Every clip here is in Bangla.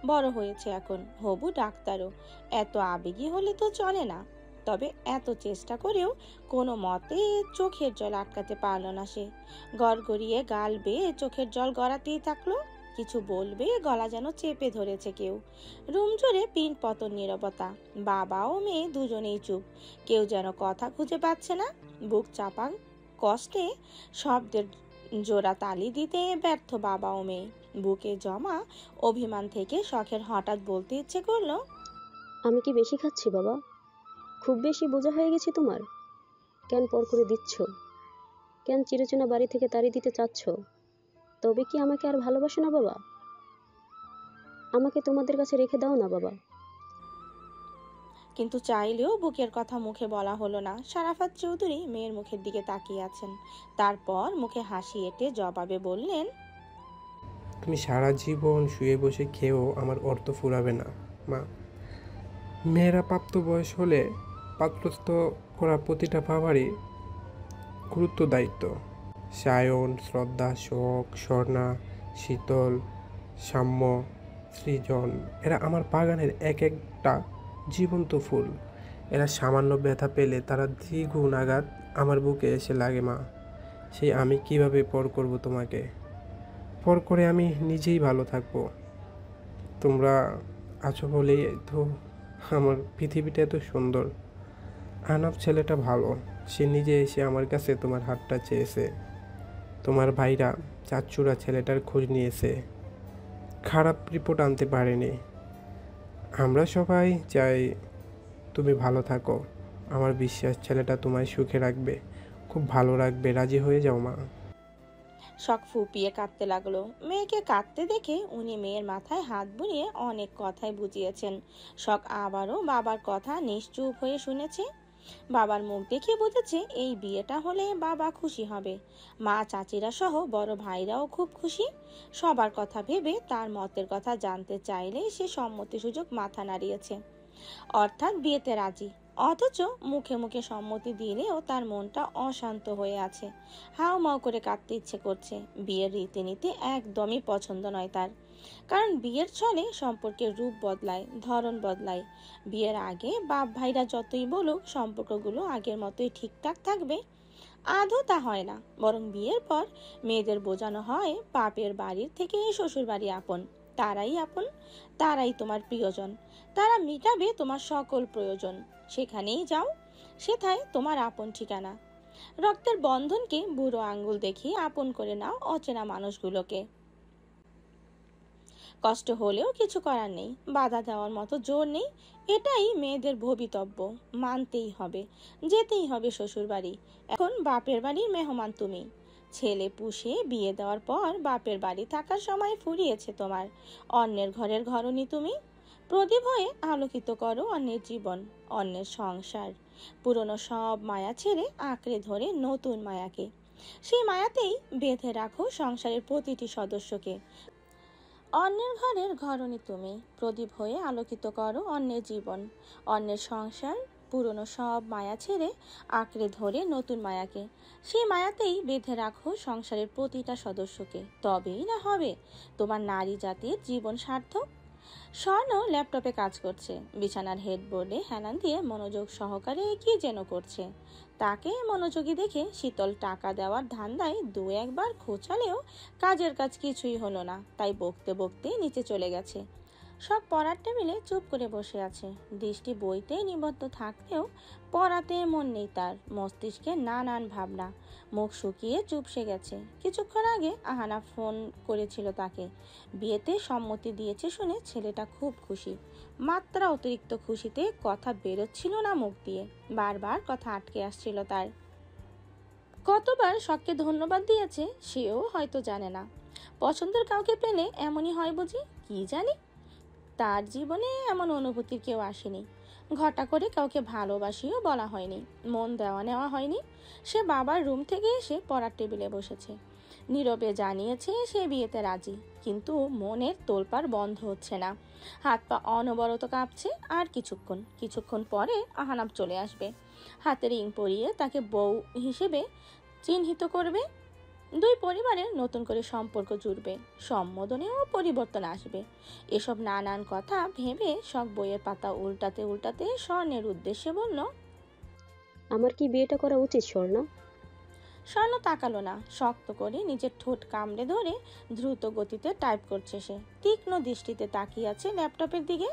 বড় হয়েছে এখন, হবু ডাক্তারও। এত আবেগী হলে তো চলে না। তবে এত চেষ্টা করেও কোনো মতে চোখের জল আটকাতে পারল না সে। গড়গড়িয়ে গাল বেয়ে চোখের জল গড়াতেই থাকলো। কিছু বলবে, গলা যেন চেপে ধরেছে কেউ। রুম জুড়ে পিন পতন নীরবতা। বাবা ও মেয়ে দুজনেই চুপ। কেউ যেন কথা খুঁজে পাচ্ছে না। বুক চাপা কষ্টে শব্দের জোড়া তালি দিতে ব্যর্থ বাবা ও মেয়ে। বুকে জমা অভিমান থেকে শখের হঠাৎ বলতে ইচ্ছে করলো, আমি কি বেশি খাচ্ছি বাবা? খুব বেশি বোঝা হয়ে গেছি তোমার? কেন পর করে দিচ্ছ? কেন চিরচেনা বাড়ি থেকে তাড়িয়ে দিতে চাচ্ছ? তবে কি আমাকে আর ভালোবাসো না বাবা? আমাকে তোমাদের কাছে রেখে দাও না বাবা। কিন্তু চাইলেও বুকের কথা মুখে বলা হলো না। সারাফাত চৌধুরী মেয়ের মুখের দিকে তাকিয়ে আছেন। তারপর মুখে হাসি এঁটে জবাবে বললেন, তুমি সারা জীবন শুয়ে বসে খেয়েও আমার অর্থ ফুরাবে না মা। মেয়েরা প্রাপ্ত বয়স হলে পাত্রস্থ করা প্রতিটা পাওয়ারই গুরুত্ব দায়িত্ব। সায়ন, শ্রদ্ধা, শোক, স্বর্ণা, শীতল, সাম্য, সৃজন, এরা আমার বাগানের এক একটা জীবন্ত ফুল। এরা সামান্য ব্যথা পেলে তারা দ্বিগুণ আঘাত আমার বুকে এসে লাগে মা। সেই আমি কিভাবে পর করব তোমাকে? পর করে আমি নিজেই ভালো থাকবো। তোমরা আছো বলেই তো আমার পৃথিবীটা এত সুন্দর। আহনাফ ছেলেটা ভালো, সে নিজে এসে আমার কাছে তোমার হাতটা চেয়েছে। তোমার ভাইরা চাচ্চুরা ছেলেটার খোঁজ নিয়েছে, খারাপ রিপোর্ট আনতে পারেনি। আমরা সবাই চাই তুমি ভালো থাকো। আমার বিশ্বাস ছেলেটা তোমায় সুখে রাখবে, খুব ভালো রাখবে। রাজি হয়ে যাও মা। শখ ফুপিয়ে কাঁদতে লাগলো। মেয়েকে কাঁদতে দেখে উনি মেয়ের মাথায় হাত বুলিয়ে অনেক কথাই বুঝিয়েছেন। শখ আবারও বাবার কথা নিশ্চুপ হয়ে শুনেছে। বাবার মুখ দেখে বুঝেছে এই বিয়েটা হলে বাবা খুশি হবে। মা, চাচিরা সহ বড় ভাইরাও খুব খুশি। সবার কথা ভেবে তার মতের কথা জানতে চাইলে সে সম্মতি সুযোগ মাথা নাড়িয়েছে, অর্থাৎ বিয়েতে রাজি। অথচ মুখে মুখে সম্মতি দিলেও তার মনটা অশান্ত হয়ে আছে। হাউ মাউ করে কাঁদতে ইচ্ছে করছে। বিয়ের রীতিনীতি একদমই পছন্দ নয় তার। কারণ বিয়ের ছলে সম্পর্কের রূপ বদলায়, ধরন বদলায়। বিয়ের আগে বাপ ভাইরা যতই বলুক সম্পর্কগুলো আগের মতোই ঠিকঠাক থাকবে, আদৌ তা হয় না। বরং বিয়ের পর মেয়েদের বোঝানো হয় বাপের বাড়ির থেকে শ্বশুর বাড়ি আপন, তারাই আপন, তারাই তোমার প্রিয়জন, তারা মিটাবে তোমার সকল প্রয়োজন। সেখানেই যাও, সেটাই তোমার আপন ঠিকানা। রক্তের বন্ধনকে বুড়ো আঙ্গুল দেখিয়ে আপন করে নাও অচেনা মানুষগুলোকে। কষ্ট হলেও কিছু করার নেই, বাধা দেওয়ার মতো জোর নেই। এটাই মেয়েদের ভবিতব্য। মানতেই হবে, যেতেই হবে শ্বশুর বাড়ি। এখন বাপের বাড়ির মেহমান তুমি। ছেলে পুষে বিয়ে দেওয়ার পর বাপের বাড়ি থাকার সময় ফুরিয়েছে তোমার। অন্যের ঘরের ঘরণী তুমি। প্রদীপ হয়ে আলোকিত করো অন্যের জীবন, অন্যের সংসার। পুরনো সব মায়া ছেড়ে আঁকড়ে ধরে নতুন মায়াকে। সেই মায়াতেই বেঁধে রাখো সংসারের প্রতিটি সদস্যকে। অন্যের ঘরের ঘরণী তুমি। প্রদীপ হয়ে আলোকিত করো অন্যের জীবন, অন্যের সংসার। পুরনো সব মায়া ছেড়ে আঁকড়ে ধরে নতুন মায়াকে। সেই মায়াতেই বেঁধে রাখো সংসারের প্রতিটা সদস্যকে। তবেই না হবে তোমার নারী জাতির জীবন সার্থক। স্বর্ণ ল্যাপটপে কাজ করছে। বিছানার হেডবোর্ডে হেলান দিয়ে মনোযোগ সহকারে কি যেন করছে। তাকে মনোযোগী দেখে শীতল টাকা দেওয়ার ধান্দায় দু একবার খোঁচালেও কাজের কাজ কিছুই হলো না। তাই বকতে বকতে নিচে চলে গেছে। সব পড়ার টেবিলে চুপ করে বসে আছে। দৃষ্টি বইতে নিবদ্ধ থাকলেও পড়াতে মন নেই তার। মস্তিষ্কে নানান ভাবনা। মুখ শুকিয়ে চুপসে গেছে। কিছুক্ষণ আগে আহানা ফোন করেছিল তাকে। বিয়েতে সম্মতি দিয়েছে শুনে ছেলেটা খুব খুশি। মাত্রা অতিরিক্ত খুশিতে কথা বেরোচ্ছিল না মুখ দিয়ে। বারবার কথা আটকে আসছিল তার। কতবার শখকে ধন্যবাদ দিয়েছে সেও হয়তো জানে না। পছন্দের কাউকে পেলে এমনই হয় বুঝি, কি জানি। তার জীবনে এমন অনুভূতির কেউ আসেনি। ঘটা করে কাউকে ভালোবাসিও বলা হয়নি, মন দেওয়া নেওয়া হয়নি। সে বাবার রুম থেকে এসে পড়ার টেবিলে বসেছে। নীরবে জানিয়েছে সে বিয়েতে রাজি, কিন্তু মনের তোলপাড় বন্ধ হচ্ছে না। হাত পা অনবরত কাঁপছে। আর কিছুক্ষণ পরে আহানাব চলে আসবে। হাতে রিং পরিয়ে তাকে বউ হিসেবে চিহ্নিত করবে। দুই পরিবারের নতুন করে সম্পর্ক জুড়বে, সম্বোধনেও পরিবর্তন আসবে। এসব নানান কথা ভেবে শখ বইয়ের পাতা উল্টাতে উল্টাতে স্বর্ণের উদ্দেশ্যে বলল। আমার কি বিয়েটা করা উচিত স্বর্ণা? স্বর্ণ তাকালো না, শক্ত করে নিজের ঠোঁট কামড়ে ধরে দ্রুত গতিতে টাইপ করছে সে। তীক্ষ্ণ দৃষ্টিতে তাকিয়ে আছে ল্যাপটপের দিকে।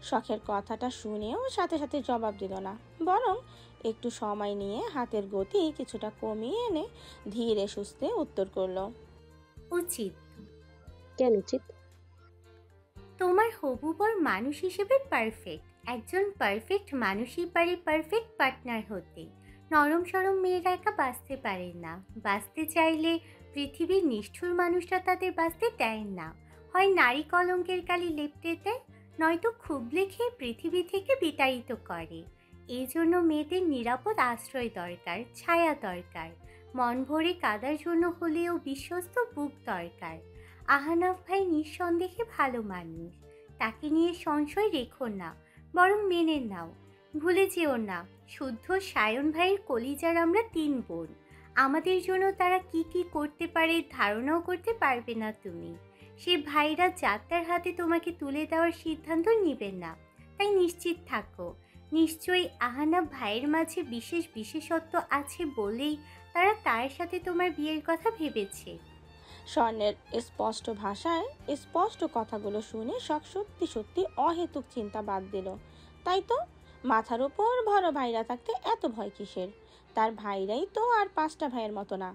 শখের কথাটা শুনেও সাথে সাথে জবাব দিল না, বরং একটু সময় নিয়ে হাতের গতি কিছুটা কমিয়ে এনে ধীরে সুস্থে উত্তর করলো। উচিত। কেন উচিত? তোমার হবু বর মানুষ হিসেবে পারফেক্ট। একজন পারফেক্ট মানুষই পারে পারফেক্ট পার্টনার হতে। নরম সরম মেয়েরা একা বাঁচতে পারে না। বাঁচতে চাইলে পৃথিবীর নিষ্ঠুর মানুষরা তাদের বাঁচতে দেয় না। হয় নারী কলঙ্কের কালি লেপটে দেয়, নয়তো খুবলে খেয়ে পৃথিবী থেকে বিতাড়িত করে। এই জন্য মেয়েদের নিরাপদ আশ্রয় দরকার, ছায়া দরকার। মন ভরে কাদার জন্য হলেও বিশ্বস্ত বুক দরকার। আহানাফ ভাই নিঃসন্দেহে ভালো মানুষ, তাকে নিয়ে সংশয় রেখো না, বরং মেনে নাও। ভুলে যেও না, শুদ্ধ সায়ন ভাইয়ের কলিজার আমরা 3 বোন। আমাদের জন্য তারা কি কি করতে পারে ধারণাও করতে পারবে না তুমি। সে ভাইরা যাত্রার হাতে তোমাকে তুলে দেওয়ার সিদ্ধান্ত নিবেন না, তাই নিশ্চিত থাকো। নিশ্চয়ই আহানাফ ভাইয়ের মাঝে বিশেষ বিশেষত্ব আছে বলেই তারা তার সাথে তোমার বিয়ের কথা ভেবেছে। স্বর্ণের স্পষ্ট ভাষায় স্পষ্ট কথাগুলো শুনে শখ সত্যি সত্যি অহেতুক চিন্তা বাদ দিল। তাই তো, মাথার উপর বড় ভাইরা থাকতে এত ভয় কিসের? তার ভাইরাই তো আর 5টা ভাইয়ের মতো না।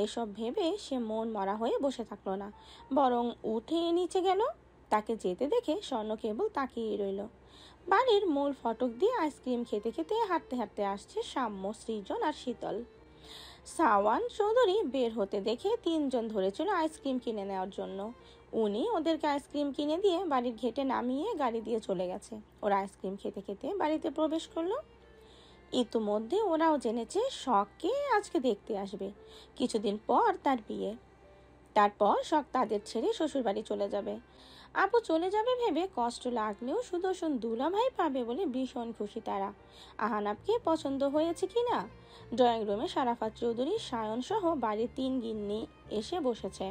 এসব ভেবে সে মন মরা হয়ে বসে থাকলো না, বরং উঠে নিচে গেল। তাকে যেতে দেখে স্বর্ণ কেবল তাকিয়ে রইল। বাড়ির মূল ফটক দিয়ে আইসক্রিম খেতে খেতে হাঁটতে হাঁটতে আসছে সাম্য, সৃজন আর শীতল। সাওয়ান চৌধুরী বের হতে দেখে 3জন ধরেছিল আইসক্রিম কিনে নেওয়ার জন্য। উনি ওদেরকে আইসক্রিম কিনে দিয়ে বাড়ির গেটে নামিয়ে গাড়ি দিয়ে চলে গেছে। ওরা আইসক্রিম খেতে খেতে বাড়িতে প্রবেশ করলো। ইতিমধ্যে ওরাও জেনেছে শখকে আজকে দেখতে আসবে। কিছুদিন পর তার বিয়ে। তারপর শখ তাদের ছেড়ে শ্বশুরবাড়ি চলে যাবে। আপু চলে যাবে ভেবে কষ্ট লাগলেও সুদর্শন দুলাভাই পাবে বলে ভীষণ খুশি তারা। আহানাবকে পছন্দ হয়েছে কিনা? ড্রয়িং রুমে সারাফাত চৌধুরী, সায়ন সহ বাড়ির 3 গিন্নি এসে বসেছে।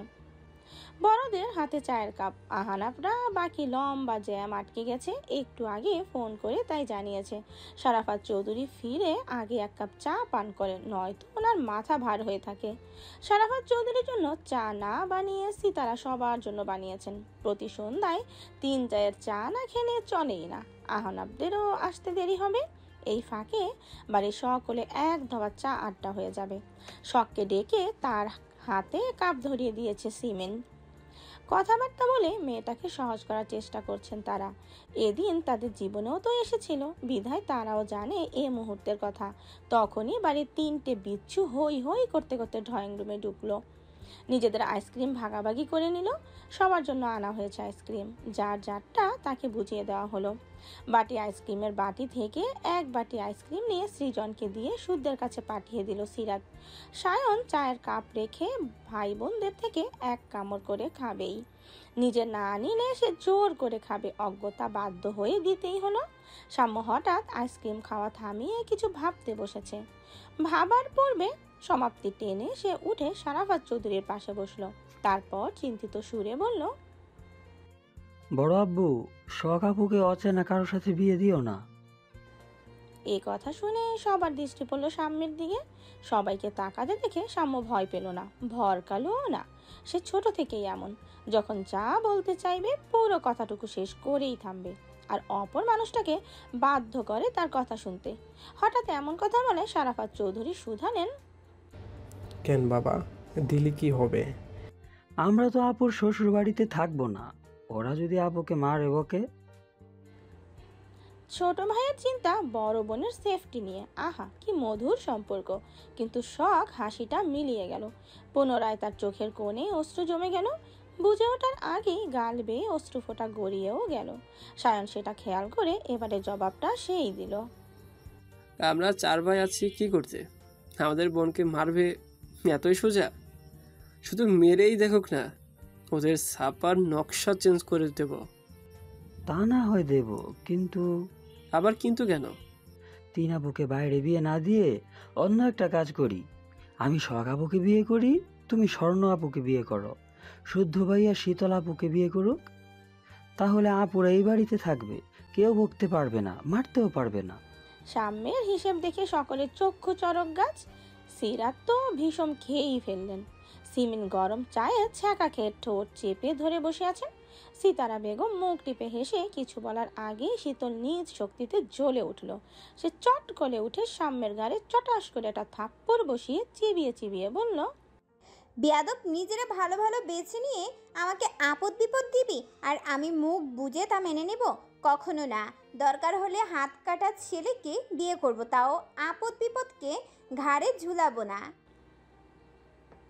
বড়দের হাতে চায়ের কাপ। আহানাফরা বাকি লম্বা জ্যাম আটকে গেছে, একটু আগে ফোন করে তাই জানিয়েছে। সারাফাত চৌধুরী ফিরে আগে 1 কাপ চা পান করেন, নয়তো ওনার মাথা ভার হয়ে থাকে। সারাফাত চৌধুরীর জন্য চা না বানিয়ে সিতারা সবার জন্য বানিয়েছেন। প্রতি সন্ধ্যায় 3 চায়ের চা না খেলে চলেই না। আহানাফদেরও আসতে দেরি হবে। এই ফাঁকে বাড়ির সকলে 1 ধোয়া চা আড্ডা হয়ে যাবে। শখকে ডেকে তার হাতে কাপ ধরিয়ে দিয়েছে সিমেন্ট। কথাবার্তা বলে মেয়েটাকে সহজ করার চেষ্টা করছেন তারা। এদিন তাদের জীবনেও তো এসেছিল, বিধায় তারাও জানে এ মুহূর্তের কথা। তখনই বাড়ির 3টে বিচ্ছু হই হই করতে করতে ড্রয়িং রুমে ঢুকলো। নিজেদের আইসক্রিম ভাগাভাগি করে নিল। সবার জন্য আনা হয়েছে আইসক্রিম, যার যারটা তাকে বুঝিয়ে দেওয়া হলো। বাটি আইসক্রিমের বাটি থেকে 1 বাটি আইসক্রিম নিয়ে সৃজনকে দিয়ে সুদ্দের কাছে পাঠিয়ে দিল সিরাত। সায়ন চায়ের কাপ রেখে ভাই বোনদের থেকে 1 কামড় করে খাবেই। নিজে না নিলে সে জোর করে খাবে, অজ্ঞতা বাধ্য হয়ে দিতেই হলো। সাম্য হঠাৎ আইসক্রিম খাওয়া থামিয়ে কিছু ভাবতে বসেছে। ভাবার পূর্বে সমাপ্তি টেনে সে উঠে সারাফাত চৌধুরীর পাশে বসলো। তারপর চিন্তিত সুরে বলল, বড় আব্বু, শখ আপুকে অচেনা কারোর সাথে বিয়ে দিও না। এই কথা শুনে সবার দৃষ্টি পড়লো সাম্যের দিকে। সবাইকে তাকাতে দেখে সাম্য ভয় পেল না, ভরকালো না। সে ছোট থেকেই এমন, যখন যা বলতে চাইবে পুরো কথাটুকু শেষ করেই থামবে, আর অপর মানুষটাকে বাধ্য করে তার কথা শুনতে। হঠাৎ এমন কথা বলে সারাফাত চৌধুরী শুধালেন, কেন বাবা, দিলি কি হবে? আমরা তো আপুর শ্বশুর বাড়িতে থাকবো না, ওরা যদি আপুকে মারে বকে। ছোট ভাইয়ের চিন্তা বড় বোনের সেফটি নিয়ে। আহা কি মধুর সম্পর্ক। কিন্তু শখ হাসিটা মিলিয়ে গেল। পুনরায় তার চোখের কোণে অশ্রু জমে গেল। বুঝে ওঠার আগেই গাল বেয়ে অশ্রু ফোঁটা গড়িয়েও গেল। সায়ন সেটা খেয়াল করে এবারে জবাবটা সেই দিল। আমরা 4 ভাই আছি কি করতে? আমাদের বোনকে মারবে এতই সোজা? শুধু মেরেই দেখুক না, ওদের ছাপার নকশা চেঞ্জ করে দেব। তা না হয় দেব, কিন্তু আবার কিন্তু কেন? 3 আপুকে বাইরে বিয়ে না দিয়ে অন্য একটা কাজ করি। আমি শখ আপুকে বিয়ে করি, তুমি স্বর্ণ আপুকে বিয়ে করো, শুদ্ধ ভাইয়া শীতল আপুকে বিয়ে করুক, তাহলে আপুরা এই বাড়িতে থাকবে, কেউ ভুগতে পারবে না, মারতেও পারবে না। সাম্যের হিসেব দেখে সকলের চক্ষু চড়ক গাছ। সিরাত তো ভীষণ খেয়েই ফেললেন। সিমিন গরম চায়ে ছ্যাঁকা খেয়ে ঠোঁট চেপে ধরে বসে আছেন। সিতারা বেগম মুখ টিপে হেসে কিছু বলার আগেই শীতল নিজ শক্তিতে জ্বলে উঠল। সে চট করে উঠে সাম্যের গাড়ে চটাস করে একটা থাপ্পড় বসিয়ে চিবিয়ে চিবিয়ে বলল, বেয়াদব, নিজেরা ভালো ভালো বেছে নিয়ে আমাকে আপদ বিপদ দিবি আর আমি মুখ বুজে তা মেনে নেব? কখনো না। দরকার হলে হাত কাটা ছেলেকে বিয়ে করব, তাও আপদ বিপদকে ঘাড়ে ঝুলাবো না।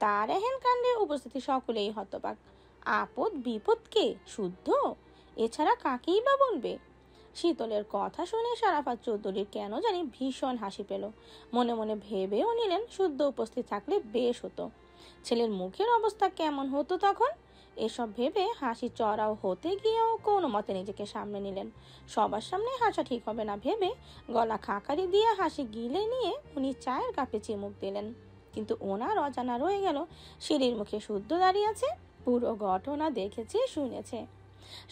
তার এহেন কাণ্ডে উপস্থিতি সকলেই হতবাক। আপদ বিপদকে শুদ্ধ, এছাড়া কাকেই বা বলবে? শীতলের কথা শুনে শারাফাত চৌধুরীর কেন জানি ভীষণ হাসি পেল। মনে মনে ভেবেও নিলেন শুদ্ধ উপস্থিত থাকলে বেশ হতো। ছেলের মুখের অবস্থা কেমন হতো তখন? এসব ভেবে হাসি চড়াও হতে গিয়েও কোনো মতে নিজেকে সামনে নিলেন। সবার সামনে হাসা ঠিক হবে না ভেবে গলা খাকারি দিয়ে হাসি গিলে নিয়ে উনি চায়ের কাপে চিমুক দিলেন। কিন্তু ওনার অজানা রয়ে গেল সিঁড়ির মুখে শুদ্ধ দাঁড়িয়ে আছে। পুরো ঘটনা দেখেছে, শুনেছে।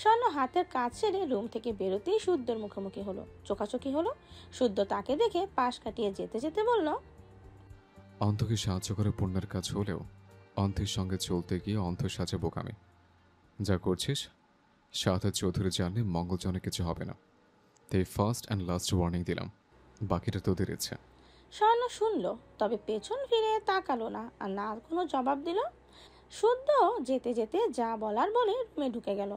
স্বর্ণ হাতের কাজ সেরে রুম থেকে বেরোতেই শুদ্ধর মুখোমুখি হলো, চোখাচোখি হলো। শুদ্ধ তাকে দেখে পাশ কাটিয়ে যেতে যেতে বলল, অন্ধকে সাহায্য করে পুণ্যের কাজ হলেও অন্ধের সঙ্গে চলতে গিয়ে অন্ধ সাজে বোকামি। যা করছিস শাহাদাত চৌধুরী জানলে মঙ্গলজনক কিছু হবে না, তাই ফার্স্ট অ্যান্ড লাস্ট ওয়ার্নিং দিলাম, বাকিটা তোদের ইচ্ছে। স্বর্ণ শুনল, তবে পেছন ফিরে তাকালো না আর না কোনো জবাব দিল। শুদ্ধ যেতে যেতে যা বলার বলে রুমে ঢুকে গেল।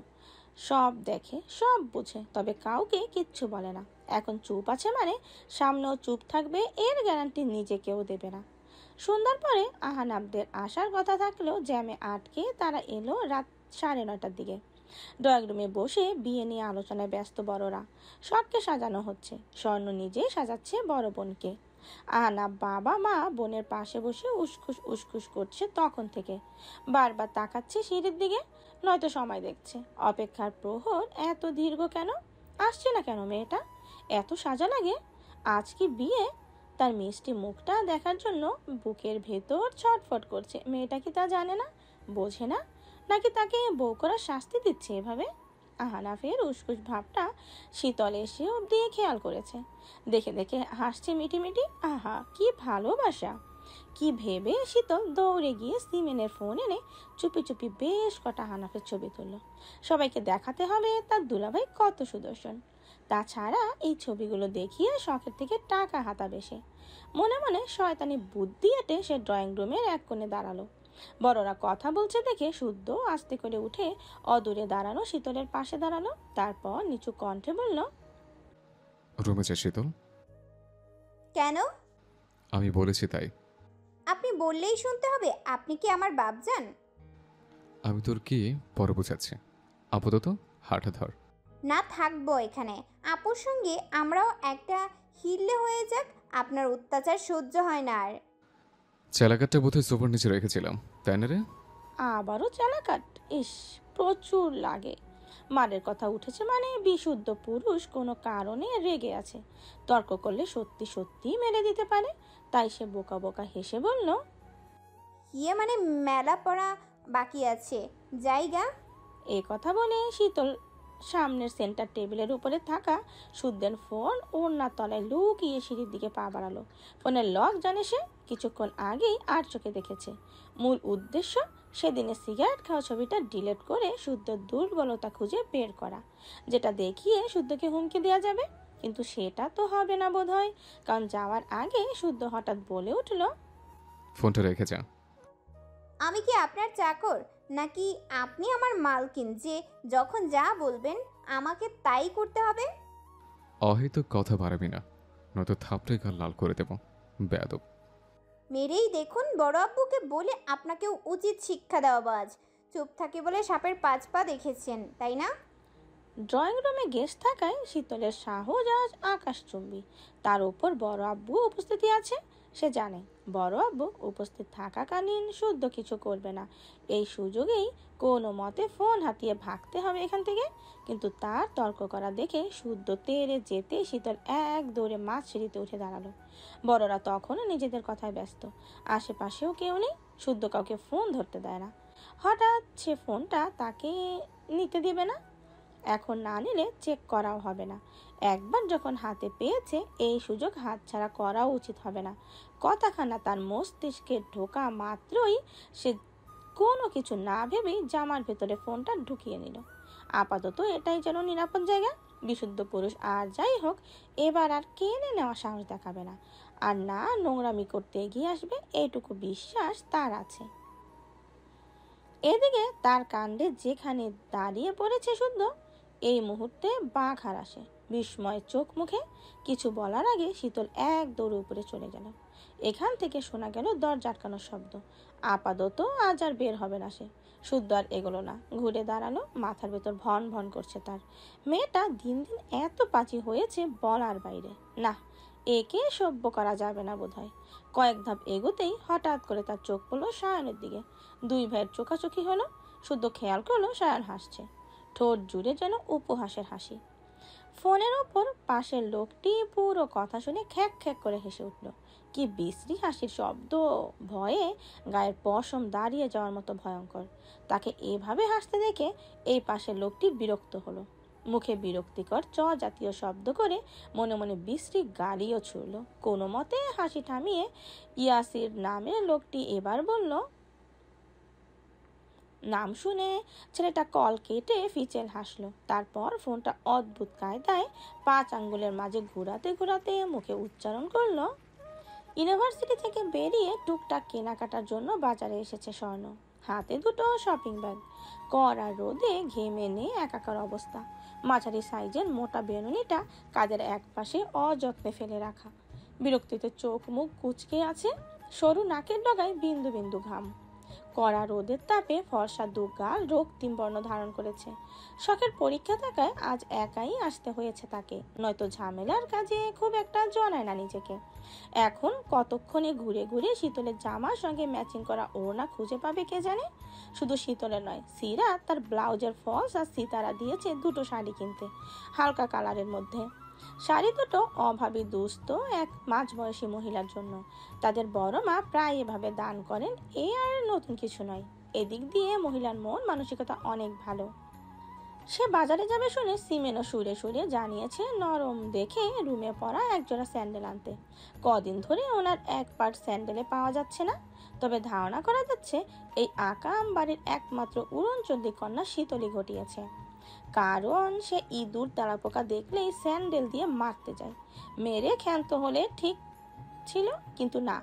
সব দেখে, সব বুঝে, তবে কাউকে কিচ্ছু বলে না। এখন চুপ আছে মানে সামনেও চুপ থাকবে, এর গ্যারান্টি নিজে কেউ দেবে না। সন্ধ্যার পরে আহানাবদের আসার কথা থাকলেও জ্যামে আটকে তারা এলো রাত 9:30টার দিকে। ড্রয়িং রুমে বসে বিয়ে নিয়ে আলোচনায় ব্যস্ত বড়রা। সবকে সাজানো হচ্ছে, স্বর্ণ নিজেই সাজাচ্ছে বড় বোনকে। আহানা বাবা মা বোনের পাশে বসে উসখুস উসখুস করছে তখন থেকে। বারবার তাকাচ্ছে সিঁড়ির দিকে, নয়তো সময় দেখছে। অপেক্ষার প্রহর এত দীর্ঘ কেন? আসছে না কেন মেয়েটা? এত সাজা লাগে? আজ কি বিয়ে? তার মিষ্টি মুখটা দেখার জন্য বুকের ভেতর ছটফট করছে। মেয়েটা কি তা জানে না, বোঝে না? নাকি তাকে বউ করার শাস্তি দিচ্ছে এভাবে? আহানাফের উসকুস ভাবটা শীতল এসে অব্দি খেয়াল করেছে। দেখে দেখে হাসছে মিটিমিটি। আহা, কি ভালোবাসা! কি ভেবে শীতল দৌড়ে গিয়ে সিমেনের ফোন এনে চুপি চুপি বেশ কটা আহানাফের ছবি তুলল। সবাইকে দেখাতে হবে তার দুলাভাই কত সুদর্শন। তাছাড়া এই ছবিগুলো দেখিয়ে শখের থেকে টাকা হাতাবে সে। মনে মনে শয়তানি বুদ্ধি এঁটে সে ড্রয়িং রুমের এক কোণে দাঁড়ালো। বড়রা কথা বলছে দেখে শুদ্ধ আস্তে করে উঠে অদূরে দাঁড়ানো শীতলের পাশে দাঁড়ালো। তারপর নিচু কণ্ঠে বলল, রুমে যা শীতল। কেন? আমি বলেছি তাই। আপনি বললেই শুনতে হবে? আপনি কি আমার বাপ যান? আমি তোর কি পরে বোঝাচ্ছি, আপাতত হাঁটা ধর। না, থাকবো এখানে। আপুর সঙ্গে আমরাও একটা হিললে হয়ে যাক। আপনার অত্যাচার সহ্য হয় না আর। চালাকারটা বোধহয় সোফার নিচে রেখেছিলাম, তাই না রে? আবারও চালাকাট? ইস, প্রচুর লাগে। মারের কথা উঠেছে মানে বিশুদ্ধ পুরুষ কোনো কারণে রেগে আছে। তর্ক করলে সত্যি সত্যি মেরে দিতে পারে। তাই সে বোকা বোকা হেসে বলল, ইয়ে মানে মেলা পড়া বাকি আছে, জায়গা। এ কথা বলে শীতল সামনের সেন্টার টেবিলের উপরে থাকা শুদ্ধের ফোন ওড়নার তলায় লুকিয়ে সিঁড়ির দিকে পা বাড়ালো। ফোনের লক জানে সে, কিছুক্ষণ আগেই আর চোখে দেখেছে। মূল উদ্দেশ্য সেদিনের সিগারেট খাওয়া ছবিটা ডিলিট করে শুদ্ধর দুর্বলতা খুঁজে বের করা, যেটা দেখিয়ে শুদ্ধকে হুমকি দেওয়া যাবে। কিন্তু সেটা তো হবে না বোধ হয়, কারণ যাওয়ার আগে শুদ্ধ হঠাৎ বলে উঠল, ফোনটা রেখে যা। আমি কি আপনার চাকর নাকি আপনি আমার মালকিন যে যখন যা বলবেন আমাকে তাই করতে হবে? অহেতুক কথা বাড়াবি না, নয়তো থাপড়ে গাল লাল করে দেব, বেয়াদব। মেরেই দেখুন, বড় আব্বুকে বলে আপনাকেও উচিত শিক্ষা দেওয়া বাজ। চুপ থাকে বলে সাপের 5 পা দেখেছেন, তাই না? ড্রয়িং রুমে গেস্ট থাকায় শীতলের সাহস আজ আকাশচুম্বী। তার উপর বড় আব্বু উপস্থিতি আছে। সে জানে বড় আব্বু উপস্থিত থাকাকালীন শুদ্ধ কিছু করবে না। এই সুযোগেই কোনো মতে ফোন হাতিয়ে ভাগতে হবে এখান থেকে। কিন্তু তার তর্ক করা দেখে শুদ্ধ তেড়ে যেতে শীতল এক দৌড়ে মাঝ সিঁড়িতে উঠে দাঁড়ালো। বড়রা তখনও নিজেদের কথায় ব্যস্ত, আশেপাশেও কেউ নেই। শুদ্ধ কাউকে ফোন ধরতে দেয় না। হঠাৎ সে ফোনটা তাকে নিতে দেবে না। এখন না নিলে চেক করাও হবে না। একবার যখন হাতে পেয়েছে, এই সুযোগ হাতছাড়া করাও উচিত হবে না। কথাখানা তার মস্তিষ্কে ঢোকা মাত্রই সে কোনো কিছু না ভেবেই জামার ভেতরে ফোনটা ঢুকিয়ে নিল। আপাতত এটাই যেন নিরাপদ জায়গা। বিশুদ্ধ পুরুষ আর যাই হোক, এবার আর কেড়ে নেওয়া সাহস দেখাবে না, আর না নোংরামি করতে এগিয়ে আসবে, এইটুকু বিশ্বাস তার আছে। এদিকে তার কাণ্ডে যেখানে দাঁড়িয়ে পড়েছে শুদ্ধ, এই মুহূর্তে বাঘ হারাসে বিস্ময় চোখ মুখে। কিছু বলার আগে শীতল এক দৌড়ে উপরে চলে গেল। এখান থেকে শোনা গেল দরজা আটকানোর শব্দ। আপাতত আজ আর বের হবে না সে। শুদ্ধ আর এগোলো না, ঘুরে দাঁড়ালো। মাথার ভেতর ভন ভন করছে তার। মেয়েটা দিন দিন এত পাজি হয়েছে বলার বাইরে। না, একে সভ্য করা যাবে না বোধহয়। কয়েক ধাপ এগোতেই হঠাৎ করে তার চোখ পড়লো সায়নের দিকে। দুই ভাইয়ের চোখাচোখি হলো। শুদ্ধ খেয়াল করলো সায়ন হাসছে, ঠোঁট জুড়ে যেন উপহাসের হাসি। ফোনের ওপর পাশের লোকটি পুরো কথা শুনে খ্যাক খ্যাক করে হেসে উঠল। কি বিশ্রী হাসির শব্দ! ভয়ে গায়ের পশম দাঁড়িয়ে যাওয়ার মতো ভয়ঙ্কর। তাকে এভাবে হাসতে দেখে এই পাশের লোকটি বিরক্ত হলো। মুখে বিরক্তিকর চ জাতীয় শব্দ করে মনে মনে বিশ্রী গালিও ছুড়ল। কোনো মতে হাসি থামিয়ে ইয়াসির নামের লোকটি এবার বলল, নাম শুনে ছেলেটা কল কেটে ফিচেল হাসলো। তারপর ফোনটা অদ্ভুত কায়দায় 5 আঙ্গুলের মাঝে ঘুরাতে ঘুরাতে মুখে উচ্চারণ করলো, ইউনিভার্সিটি থেকে বেরিয়ে টুকটাক কেনাকাটার জন্য বাজারে এসেছে স্বর্ণ। হাতে দুটো শপিং ব্যাগ। কড়া রোদে ঘেমে নিয়ে একাকার অবস্থা। মাঝারি সাইজের মোটা বেনুনিটা কাঁধের এক পাশে অযত্নে ফেলে রাখা। বিরক্তিতে চোখ মুখ কুঁচকে আছে। সরু নাকের ডগায় বিন্দু বিন্দু ঘাম। কড়া রোদের তাপে ফর্সা দু গাল রক্তিম বর্ণ ধারণ করেছে। শখের পরীক্ষা থাকায় আজ একাই আসতে হয়েছে তাকে, নয়তো ঝামেলার কাজে খুব একটা জনায় না নিজেকে। এখন কতক্ষণে ঘুরে ঘুরে শীতলের জামার সঙ্গে ম্যাচিং করা ওড়না খুঁজে পাবে কে জানে। শুধু শীতলের নয়, সিরাত তার ব্লাউজের ফলস আর সিতারা দিয়েছে দুটো শাড়ি কিনতে, হালকা কালারের মধ্যে। শাড়ি দুটো অভাবী দুস্থ এক মাঝবয়সী মহিলার জন্য। তাদের বড় মা প্রায় এভাবে দান করেন, এ আর নতুন কিছু নয়। এদিক দিয়ে মহিলার মন মানসিকতা অনেক ভালো। সে বাজারে যাবে শুনে সিমেনও সুরে সুরে জানিয়েছে নরম দেখে রুমে পরা একজোড়া স্যান্ডেল আনতে। কদিন ধরে ওনার এক পার্ট স্যান্ডেলে পাওয়া যাচ্ছে না। তবে ধারণা করা যাচ্ছে এই আকাম বাড়ির একমাত্র উড়নচণ্ডী কন্যা শীতলই ঘটিয়েছে। কারণ সে ইঁদুর তেলাপোকা দেখলেই স্যান্ডেল দিয়ে মারতে যায়। মেরে ক্ষান্ত হলে ঠিক ছিল, কিন্তু না,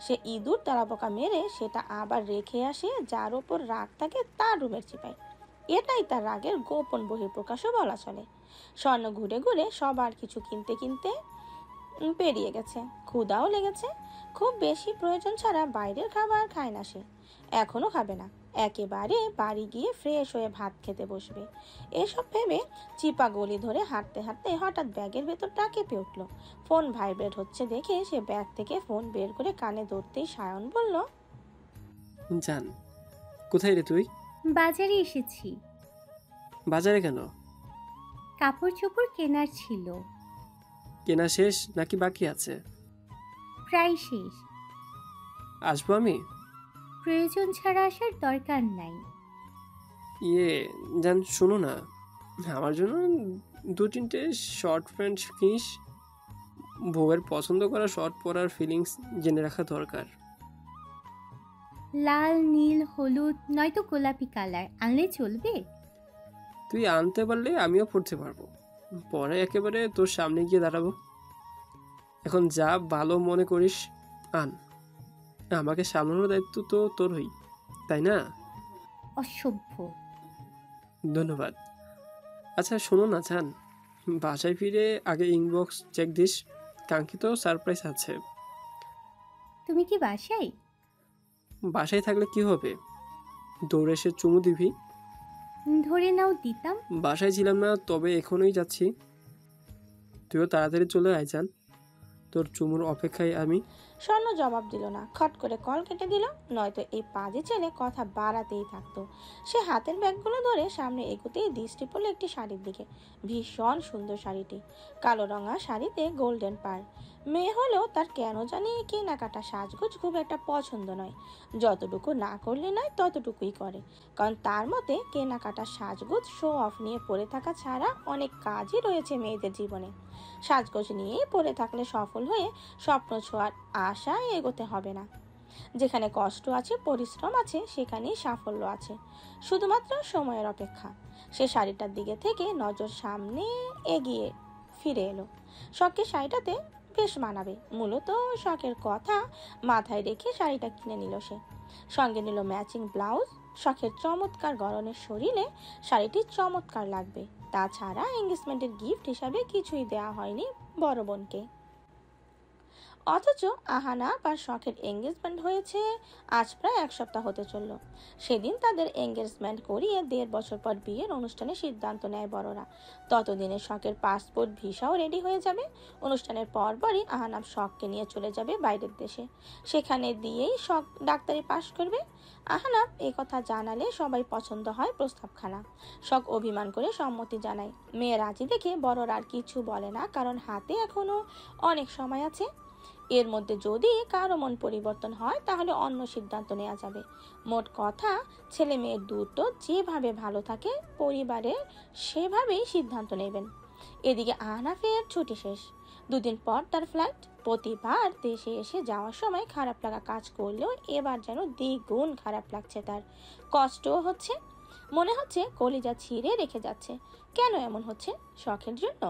সে ইঁদুর তেলাপোকা মেরে সেটা আবার রেখে আসে যার ওপর রাগ থাকে তার রুমের চিপায়। এটাই তার রাগের গোপন বহিঃপ্রকাশও বলা চলে। স্বর্ণ ঘুরে ঘুরে সবার কিছু কিনতে কিনতে পেরিয়ে গেছে। ক্ষুধাও লেগেছে। খুব বেশি প্রয়োজন ছাড়া বাইরের খাবার খায় না সে, এখনো খাবে না। একেবারে বাড়ি গিয়ে ফ্রেশ হয়ে ভাত খেতে বসবে। এসব ভেবে চিপা গলি ধরে হাঁটতে হাঁটতে হঠাৎ ব্যাগের ভেতরটা কেঁপে উঠল। ফোন ভাইব্রেট হচ্ছে দেখে সে ব্যাগ থেকে ফোন বের করে কানে ধরতেই সায়ন বলল, জান, কোথায় রে তুই? বাজারে এসেছি। বাজারে কেন? কাপড় চোপড় কেনার ছিল। কেনা শেষ নাকি বাকি আছে? প্রায় শেষ। আসবো আমি? প্রয়োজন ছাড়া আসার দরকার নাই। জান, শোনো না, আমার জন্য 2-3টে শর্ট প্যান্ট কিনিস। বউয়ের পছন্দ করা শর্ট পরার ফিলিংস জেনে রাখা দরকার। লাল, নীল, হলুদ নয়তো গোলাপি কালার আনলে চলবে? তুই আনতে পারলে আমিও পড়তে পারবো। পরে একেবারে তোর সামনে গিয়ে দাঁড়াবো। এখন যা ভালো মনে করিস আন। আমাকে সামলানোর দায়িত্ব তো তোরই, তাই না? অসভ্য। ধন্যবাদ। আচ্ছা শোনো না জান, বাসায় ফিরে আগে ইনবক্স চেক দিস, কাঙ্ক্ষিত সারপ্রাইজ আছে। তুমি কি বাসায়? বাসায় থাকলে কি হবে, দৌড়ে এসে চুমু দিবি। ধরে নাও দিতাম। বাসায় ছিলাম না, তবে এখনই যাচ্ছি। তুইও তাড়াতাড়ি চলে আয় জান, তোর চুমুর অপেক্ষায় আমি। স্বর্ণ জবাব দিল না, খট করে কল কেটে দিল, নয়তো এই পাজি ছেলে কথা বাড়াতেই থাকতো। সে হাতের ব্যাগগুলো ধরে সামনে এগোতেই দৃষ্টি পড়ল একটি শাড়ির দিকে। ভীষণ সুন্দর শাড়িটি, কালো রঙা শাড়িতে গোল্ডেন পার। মেয়ে হলেও তার কেন জানি কেনাকাটা সাজগোজ খুব একটা পছন্দ নয়। যতটুকু না করলে নয় ততটুকুই করে, কারণ তার মতে কেনাকাটা সাজগোজ শো অফ নিয়ে পড়ে থাকা ছাড়া অনেক কাজই রয়েছে মেয়েদের জীবনে। সাজগোজ নিয়েই পড়ে থাকলে সফল হয়ে স্বপ্ন ছোঁয়ার আশায় এগোতে হবে না। যেখানে কষ্ট আছে, পরিশ্রম আছে, সেখানেই সাফল্য আছে, শুধুমাত্র সময়ের অপেক্ষা। সে শাড়িটার দিকে থেকে নজর সামনে এগিয়ে ফিরে এলো। শখের শাড়িটাতে বেশ মানাবে, মূলত শখের কথা মাথায় রেখে শাড়িটা কিনে নিল সে। সঙ্গে নিল ম্যাচিং ব্লাউজ। শখের চমৎকার গড়নের শরীরে শাড়িটি চমৎকার লাগবে। তাছাড়া এঙ্গেজমেন্টের গিফট হিসাবে কিছুই দেওয়া হয়নি বড় বোনকে। অথচ আহানাপ আর শখের এঙ্গেজমেন্ট হয়েছে আজ প্রায় 1 সপ্তাহ হতে চলল। সেদিন তাদের এঙ্গেজমেন্ট করিয়ে 1.5 বছর পর বিয়ের অনুষ্ঠানে সিদ্ধান্ত নেয় বড়রা। ততদিনে শখের পাসপোর্ট ভিসাও রেডি হয়ে যাবে। অনুষ্ঠানের পরপরই আহানাপ শখকে নিয়ে চলে যাবে বাইরের দেশে। সেখানে দিয়েই শখ ডাক্তারি পাশ করবে। আহানাপ কথা জানালে সবাই পছন্দ হয় প্রস্তাবখানা। শখ অভিমান করে সম্মতি জানায়। মেয়ে রাজি দেখে বড়রা আর কিছু বলে না, কারণ হাতে এখনো অনেক সময় আছে। এর মধ্যে যদি কারো মন পরিবর্তন হয় তাহলে অন্য সিদ্ধান্ত নেওয়া যাবে। মোট কথা, ছেলে মেয়ে দুটো যেভাবে ভালো থাকে পরিবারে সেভাবেই সিদ্ধান্ত নেবেন। এদিকে আহনাফের ছুটি শেষ। 2 দিন পর তার ফ্লাইট। প্রতিবার দেশে এসে যাওয়ার সময় খারাপ লাগা কাজ করলেও এবার যেন দ্বিগুণ খারাপ লাগছে তার। কষ্টও হচ্ছে, মনে হচ্ছে কলিজা ছিঁড়ে রেখে যাচ্ছে। কেন এমন হচ্ছে? শখের জন্য?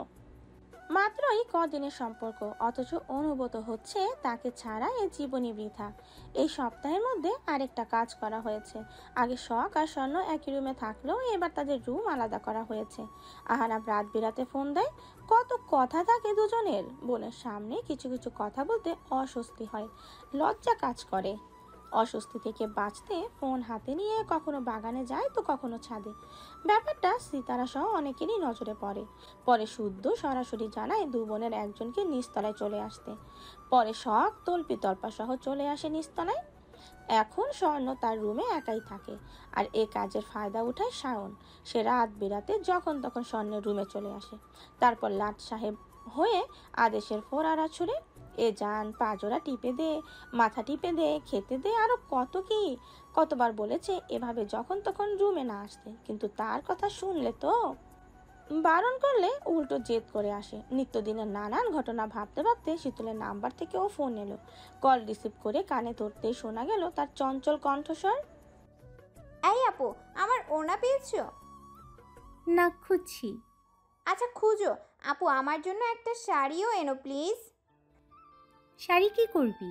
মাত্রই কদিনের সম্পর্ক, অথচ অনুভূত হচ্ছে তাকে ছাড়া এ জীবনই বৃথা। এই সপ্তাহের মধ্যে আরেকটা কাজ করা হয়েছে। আগে শখ আর স্বর্ণ একই রুমে থাকলেও এবার তাদের রুম আলাদা করা হয়েছে। আহারাব রাত বিরাতে ফোন দেয়। কত কথা থাকে দুজনের। বোনের সামনে কিছু কিছু কথা বলতে অস্বস্তি হয়, লজ্জা কাজ করে। অস্বস্তি থেকে বাঁচতে ফোন হাতে নিয়ে কখনো বাগানে যায় তো কখনো ছাদে। ব্যাপারটা সিতারা সহ অনেকেরই নজরে পড়ে। পরে শুদ্ধ সরাসরি জানায় 2 বোনের একজনকে নিচতলায় চলে আসতে। পরে শখ তল্পি তল্পা সহ চলে আসে নিচতলায়। এখন স্বর্ণ তার রুমে একাই থাকে, আর এ কাজের ফায়দা উঠায় শাওন। সে রাত বিরাতে যখন তখন স্বর্ণের রুমে চলে আসে। তারপর লাট সাহেব হয়ে আদেশের ফোয়ারা ছুড়ে, এ যান, পাজোরা টিপে দে, মাথা টিপে দে, খেতে দে, আরো কত কি। কতবার বলেছে এভাবে যখন তখন রুমে না আসতে, কিন্তু তার কথা শুনলে তো। বারণ করলে উল্টো জেদ করে আসে। নিত্যদিনের নানান ঘটনা ভাবতে ভাবতে শীতলের নাম্বার থেকে ও ফোন এলো। কল রিসিভ করে কানে ধরতেই শোনা গেল তার চঞ্চল কণ্ঠস্বর। এই আপু, আমার ওড়না পেয়েছো? না, খুঁজছি। আচ্ছা খুঁজো। আপু, আমার জন্য একটা শাড়িও এনো প্লিজ। শাড়ি কি করবি?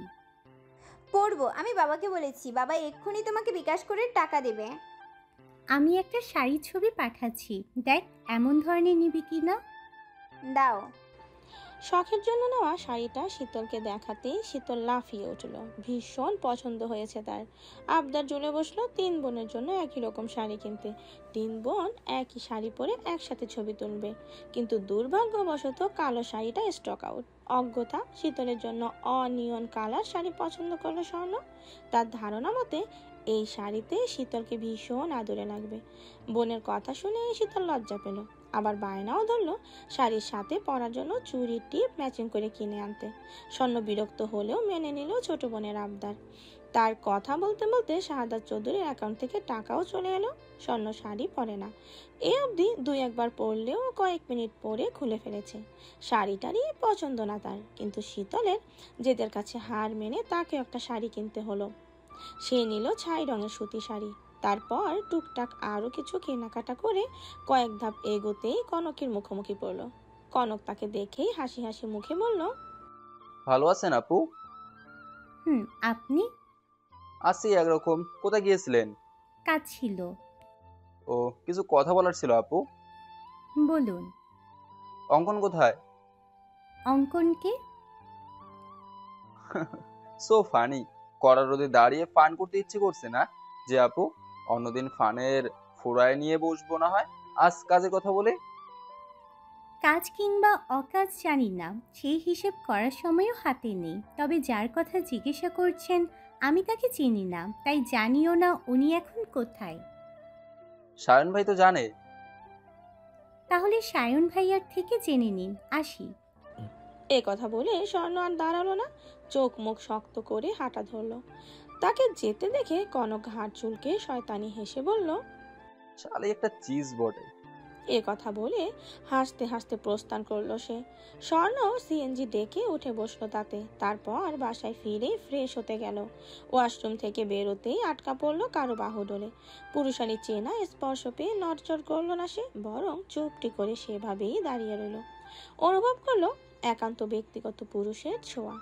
পরবো। আমি বাবাকে বলেছি, বাবা এক্ষুনি তোমাকে বিকাশ করে টাকা দেবে। আমি একটা শাড়ির ছবি পাঠাচ্ছি, দেখ এমন ধরনের নিবি কি না। দাও। শখের জন্য নেওয়া শাড়িটা শীতলকে দেখাতেই শীতল লাফিয়ে উঠল। ভীষণ পছন্দ হয়েছে তার। আবদার জ্বলে বসলো 3 বোনের জন্য একই রকম শাড়ি কিনতে। 3 বোন একই শাড়ি পরে একসাথে ছবি তুলবে, কিন্তু দুর্ভাগ্যবশত কালো শাড়িটা স্টক আউট। অজ্ঞতা, শীতলের জন্য অনিয়ন কালার শাড়ি পছন্দ করলো স্বর্ণ। তার ধারণা মতে এই শাড়িতে শীতলকে ভীষণ আদরে লাগবে। বোনের কথা শুনে শীতল লজ্জা পেল, আবার বায়নাও ধরলো শাড়ির সাথে পরার জন্য চুড়ি টিপ ম্যাচিং করে কিনে আনতে। স্বর্ণ বিরক্ত হলেও মেনে নিল ছোট বোনের আবদার। তার কথা বলতে বলতে শাহাদাত চৌধুরীর অ্যাকাউন্ট থেকে টাকাও চলে এলো। স্বর্ণ শাড়ি পরে না, এ অবধি 2-1 বার পরলেও কয়েক মিনিট পরে খুলে ফেলেছে। শাড়িটারই পছন্দ না তার, কিন্তু শীতলের জেদের কাছে হার মেনে তাকে একটা শাড়ি কিনতে হলো। সে নিল ছাই রঙের সুতি শাড়ি। তারপর টুকটাক আরো কিছু কেনাকাটা করে কয়েক ধাপ এগোতেই কনকের মুখোমুখি পড়লো। কনক তাকে দেখেই হাসি হাসি মুখে বলল, ভালো আছেন আপু? আপনি? আছি একরকম। কোথায় গিয়েছিলেন? কাজ ছিল। ও, কিছু কথা বলার ছিল আপু। বলুন। অঙ্কন কোথায়? অঙ্কনকে? So funny. কড়া রোদে দাঁড়িয়ে ফান করতে ইচ্ছে করছে না যে আপু? অন্যদিন ফানের ফোড়ায় নিয়ে বসবো না হয়, আজ কাজের কথা বলে। কাজ কিংবা অকাজ জানি না, সেই হিসেব করার সময়ও হাতে নেই। তবে যার কথা জিজ্ঞাসা করছেন আমি তাকে চিনি না, তাই জানিও না উনি এখন কোথায়। সায়ন ভাই তো জানে। তাহলে সায়ন ভাইয়ার থেকে জেনে নিন, আসি। এ কথা বলে স্বর্ণ আর দাঁড়ালো না, চোখ মুখ শক্ত করে হাঁটা ধরলো। তাকে যেতে দেখে কনক ঘাড় চুলকে শয়তানি হেসে বলল, শালি একটা চিজ বটে। এ কথা বলে হাসতে হাসতে প্রস্থান করলো সে। স্বর্ণ সিএনজি ডেকে উঠে বসলো তাতে। তারপর বাসায় ফিরে ফ্রেশ হতে গেল। ওয়াশরুম থেকে বেরোতেই আটকা পড়লো কারো বাহুডোলে। পুরুষালী চেনা স্পর্শ পেয়ে নড়চড় করলো না সে, বরং চুপটি করে সেভাবেই দাঁড়িয়ে রইল। অনুভব করলো একান্ত ব্যক্তিগত পুরুষের ছোঁয়া।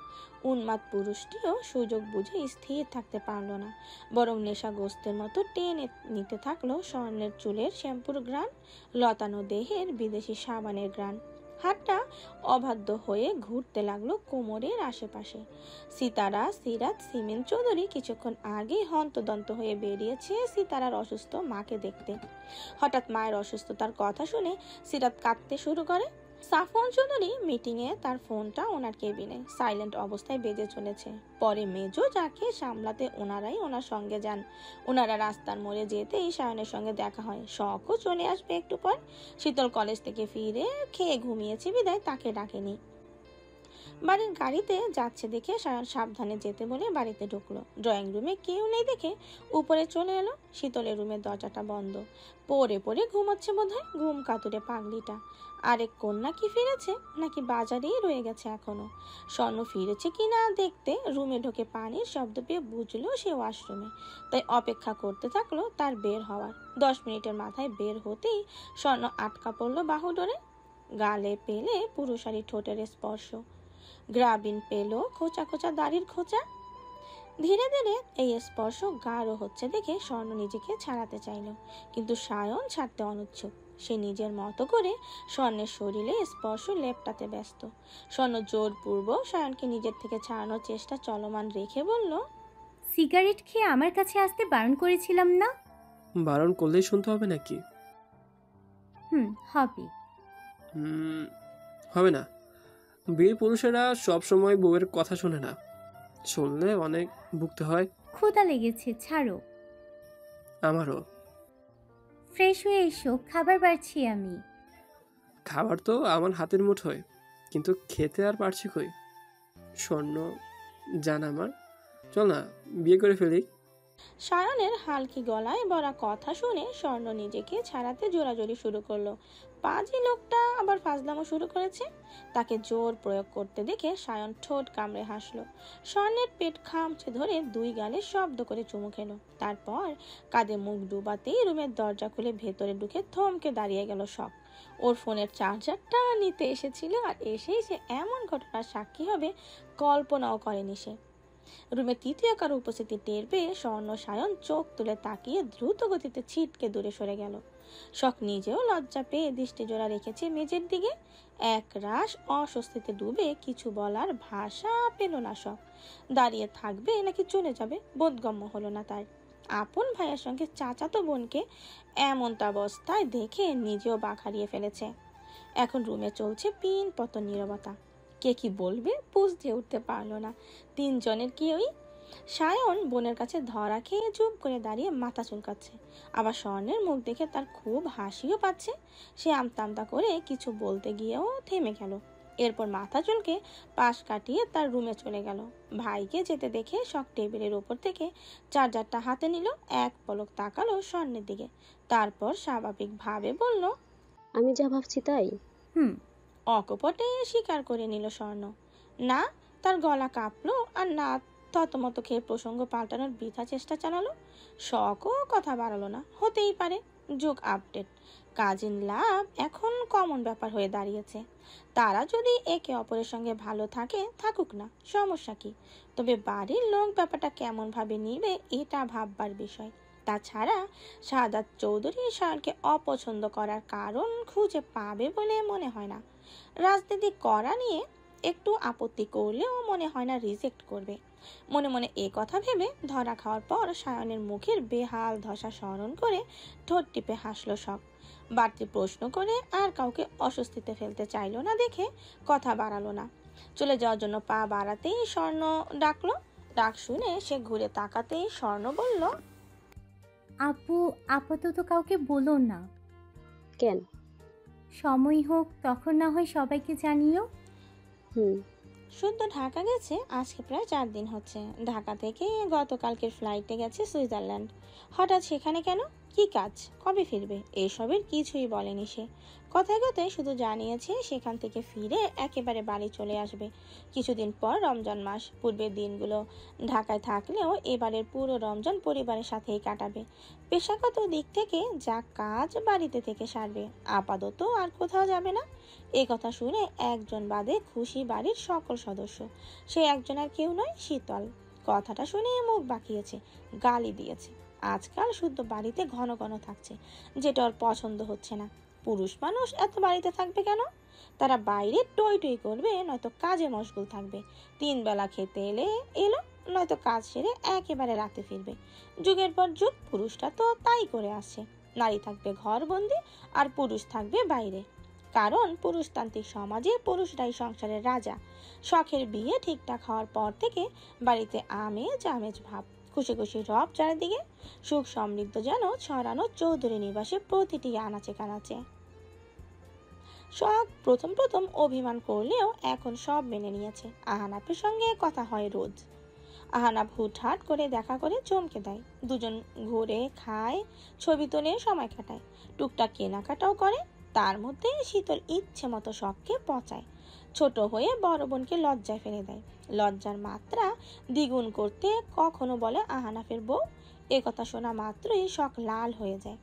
উন্মাদ পুরুষটিও সুযোগ বুঝে স্থির থাকতে পারলো না, বরং নেশাগ্রস্তের মতো টেনে নিতে থাকলো স্বর্ণের চুলের শ্যাম্পুর ঘ্রাণ, লতানো দেহের বিদেশি সাবানের ঘ্রাণ। হাতটা অবাধ্য হয়ে ঘুরতে লাগলো কোমরের আশেপাশে। সিতারা, সিরাত, সিমেন চৌধুরী কিছুক্ষণ আগে হন্তদন্ত হয়ে বেরিয়েছে সিতারার অসুস্থ মাকে দেখতে। হঠাৎ মায়ের অসুস্থতার কথা শুনে সিরাত কাঁদতে শুরু করে। সাফওয়ান চৌধুরী মিটিংয়ে, তার ফোনটা ওনার কেবিনে সাইলেন্ট অবস্থায় বেজে চলেছে। পরে মেজো যাকে সামলাতে ওনারাই ওনার সঙ্গে যান। ওনারা রাস্তার মোড়ে যেতেই সায়নের সঙ্গে দেখা হয়। শখও চলে আসবে একটু পর। শীতল কলেজ থেকে ফিরে খেয়ে ঘুমিয়েছে বিদায় তাকে ডাকেনি। বাড়ির গাড়িতে যাচ্ছে দেখে সায়ন সাবধানে যেতে বলে বাড়িতে ঢুকলো। ড্রয়িং রুমে কেউ নেই দেখে উপরে চলে এলো। শীতলের রুমের দরজাটা বন্ধ। পড়ে পড়ে ঘুমাচ্ছে বোধহয় ঘুম কাতুরে পাগলিটা। আরেক কন্যা কি ফিরেছে নাকি বাজারেই রয়ে গেছে এখনো? স্বর্ণ ফিরেছে কিনা দেখতে রুমে ঢোকে পানির শব্দ পেয়ে বুঝলো সে ওয়াশরুমে, তাই অপেক্ষা করতে থাকলো তার বের হওয়ার। 10 মিনিটের মাথায় বের হতেই স্বর্ণ আটকা পড়লো বাহুডোরে। গালে পেলে পুরুষালী ঠোঁটের স্পর্শ, গ্রাবিন পেল খোঁচা খোঁচা দাড়ির খোঁচা। ধীরে ধীরে এই স্পর্শ গাঢ় হচ্ছে দেখে স্বর্ণ নিজেকে ছাড়াতে চাইল, কিন্তু সায়ন ছাড়তে অনিচ্ছুক। সে নিজের মতো করে স্বর্ণের শরীরে স্পর্শ লেপটাতে ব্যস্ত। স্বর্ণ জোরপূর্বক সায়নকে নিজের থেকে ছাড়ানোর চেষ্টা চলমান রেখে বলল, সিগারেট খেয়ে আমার কাছে আসতে বারণ করেছিলাম না? বারণ করলেই শুনতে হবে নাকি? হবে। হবে না। বীর পুরুষেরা সব সময় বউয়ের কথা শোনে না, শুনলে অনেক ভুগতে হয়। ক্ষুধা লেগেছে, ছাড়ো। আমারও। ফ্রেশ হয়ে এসো, খাবার বাড়ছি আমি। খাবার তো আমার হাতের মুঠোয়, কিন্তু খেতে আর পারছি কই। স্বর্ণ জান আমার, চল না বিয়ে করে ফেলি। সায়নের হালকি গলায় বলা কথা শুনে স্বর্ণ নিজেকে ছাড়াতে জোরাজোরি শুরু করলো। পাজি লোকটা আবার ফাজলামো শুরু করেছে। তাকে জোর প্রয়োগ করতে দেখে সায়ন ঠোঁট কামড়ে হাসলো। স্বর্ণের পেট খামচে ধরে 2 গালে শব্দ করে চুমু খেলো। তারপর কাঁধে মুখ ডুবাতেই রুমের দরজা খুলে ভেতরে ঢুকে থমকে দাঁড়িয়ে গেল শখ। ওর ফোনের চার্জারটা নিতে এসেছিল, আর এসেই সে এমন ঘটনার সাক্ষী হবে কল্পনাও করেনি সে। রুমে তৃতীয় কারো উপস্থিতি টের পেয়ে স্বর্ণ সায়ন চোখ তুলে তাকিয়ে দ্রুত গতিতে ছিটকে দূরে সরে গেল। শখ নিজেও লজ্জা পেয়ে দৃষ্টি জোড়া রেখেছে মেজের দিকে। এক রাশ অস্বস্তিতে ডুবে কিছু বলার ভাষা পেল না শখ। দাঁড়িয়ে থাকবে নাকি চলে যাবে বোধগম্য হলো না তার। আপন ভাইয়ের সঙ্গে চাচাতো বোনকে এমনটা অবস্থায় দেখে নিজেও বাঁক হারিয়ে ফেলেছে। এখন রুমে চলছে পিন পতন নীরবতা। কে কি বলবে বুঝতে উঠতে পারলো না 3 জনের কেউই। সায়ন বোনের কাছে ধরা খেয়ে চুপ করে দাঁড়িয়ে মাথা চুলকাচ্ছে। আবার স্বর্ণের মুখ দেখে তার খুব হাসিও পাচ্ছে। সে আমতা করে কিছু বলতে গিয়েও থেমে গেল। এরপর মাথা চুলকে পাশ কাটিয়ে তার রুমে চলে গেল। ভাইকে যেতে দেখে শখ টেবিলের ওপর থেকে চার্জারটা হাতে নিল। এক পলক তাকালো স্বর্ণের দিকে, তারপর স্বাভাবিকভাবে বলল, আমি যা ভাবছি তাই। অকপটে স্বীকার করে নিল স্বর্ণ। না তার গলা কাঁপলো, আর না ততমত খেয়ে প্রসঙ্গ পাল্টানোর বৃথা চেষ্টা চালালো। শখও কথা বাড়ালো না। হতেই পারে, যুগ আপডেট, কাজিন লাভ এখন কমন ব্যাপার হয়ে দাঁড়িয়েছে। তারা যদি একে অপরের সঙ্গে ভালো থাকে থাকুক না, সমস্যা কি? তবে বাড়ির লোক ব্যাপারটা কেমন ভাবে নিবে এটা ভাববার বিষয়। তাছাড়া শাহাদাত চৌধুরী সায়নকে অপছন্দ করার কারণ খুঁজে পাবে বলে মনে হয় না। রাজনীতি করা নিয়ে একটু আপত্তি করলেও মনে হয় না রিজেক্ট করবে। মনে মনে এ কথা ভেবে ধরা খাওয়ার পর সায়নের মুখের বেহাল দশা স্মরণ করে ঠোঁট টিপে হাসলো শখ। বাড়তি প্রশ্ন করে আর কাউকে অস্বস্তিতে ফেলতে চাইলো না দেখে কথা বাড়ালো না। চলে যাওয়ার জন্য পা বাড়াতেই স্বর্ণ ডাকলো। ডাক শুনে সে ঘুরে তাকাতেই স্বর্ণ বলল, আপু আপাতত কাউকে বলো না, কেন? সময় হোক তখন না হয় সবাইকে জানিও। হুম। শুদ্ধ ঢাকা গেছে আজকে প্রায় 4 দিন হচ্ছে। ঢাকা থেকে গতকালকের ফ্লাইটে গেছে সুইজারল্যান্ড। হঠাৎ সেখানে কেন, কি কাজ, কবে ফিরবে, এসবের কিছুই বলেনি সে। কথায় কথায় শুধু জানিয়েছে সেখান থেকে ফিরে একেবারে বাড়ি চলে আসবে কিছুদিন পর রমজান মাস। পূর্বের দিনগুলো ঢাকায় থাকলেও এবারের পুরো রমজান পরিবারের সাথেই কাটাবে। পেশাগত দিক থেকে যা কাজ বাড়িতে থেকে সারবে, আপাতত আর কোথাও যাবে না। এ কথা শুনে একজন বাদে খুশি বাড়ির সকল সদস্য। সে একজন আর কেউ নয়, শীতল। কথাটা শুনে মুখ বাঁকিয়েছে, গালি দিয়েছে। আজকাল শুদ্ধ বাড়িতে ঘন ঘন থাকছে, যেটা ওর পছন্দ হচ্ছে না। পুরুষ মানুষ এত বাড়িতে থাকবে কেন? তারা বাইরে টই টই করবে, নয়তো কাজে মশগুল থাকবে। 3 বেলা খেতে এলো, নয়তো কাজ সেরে একেবারে রাতে ফিরবে। যুগের পর যুগ পুরুষটা তো তাই করে আসছে। নারী থাকবে ঘরবন্দি আর পুরুষ থাকবে বাইরে। কারণ পুরুষতান্ত্রিক সমাজে পুরুষরাই সংসারের রাজা। শখের বিয়ে ঠিকঠাক হওয়ার পর থেকে বাড়িতে আমেজ আমেজ ভাব, খুশি খুশি রব চারিদিকে। সুখ সমৃদ্ধ যেন ছড়ানো চৌধুরী নিবাসে প্রতিটি আনাচে কানাচে। শখ প্রথম প্রথম অভিমান করলেও এখন সব মেনে নিয়েছে। আহানাফের সঙ্গে কথা হয় রোজ। আহানাফ হুটহাট করে দেখা করে চমকে দেয়। দুজন ঘুরে খায়, ছবি তোলে, সময় কাটায়, টুকটাক কেনাকাটাও করে। তার মধ্যে শীতল ইচ্ছে মতো শখকে পচায়। ছোট হয়ে বড় বোনকে লজ্জায় ফেলে দেয়। লজ্জার মাত্রা দ্বিগুণ করতে কখনো বলে আহানাফের বউ। এ কথা শোনা মাত্রই শখ লাল হয়ে যায়।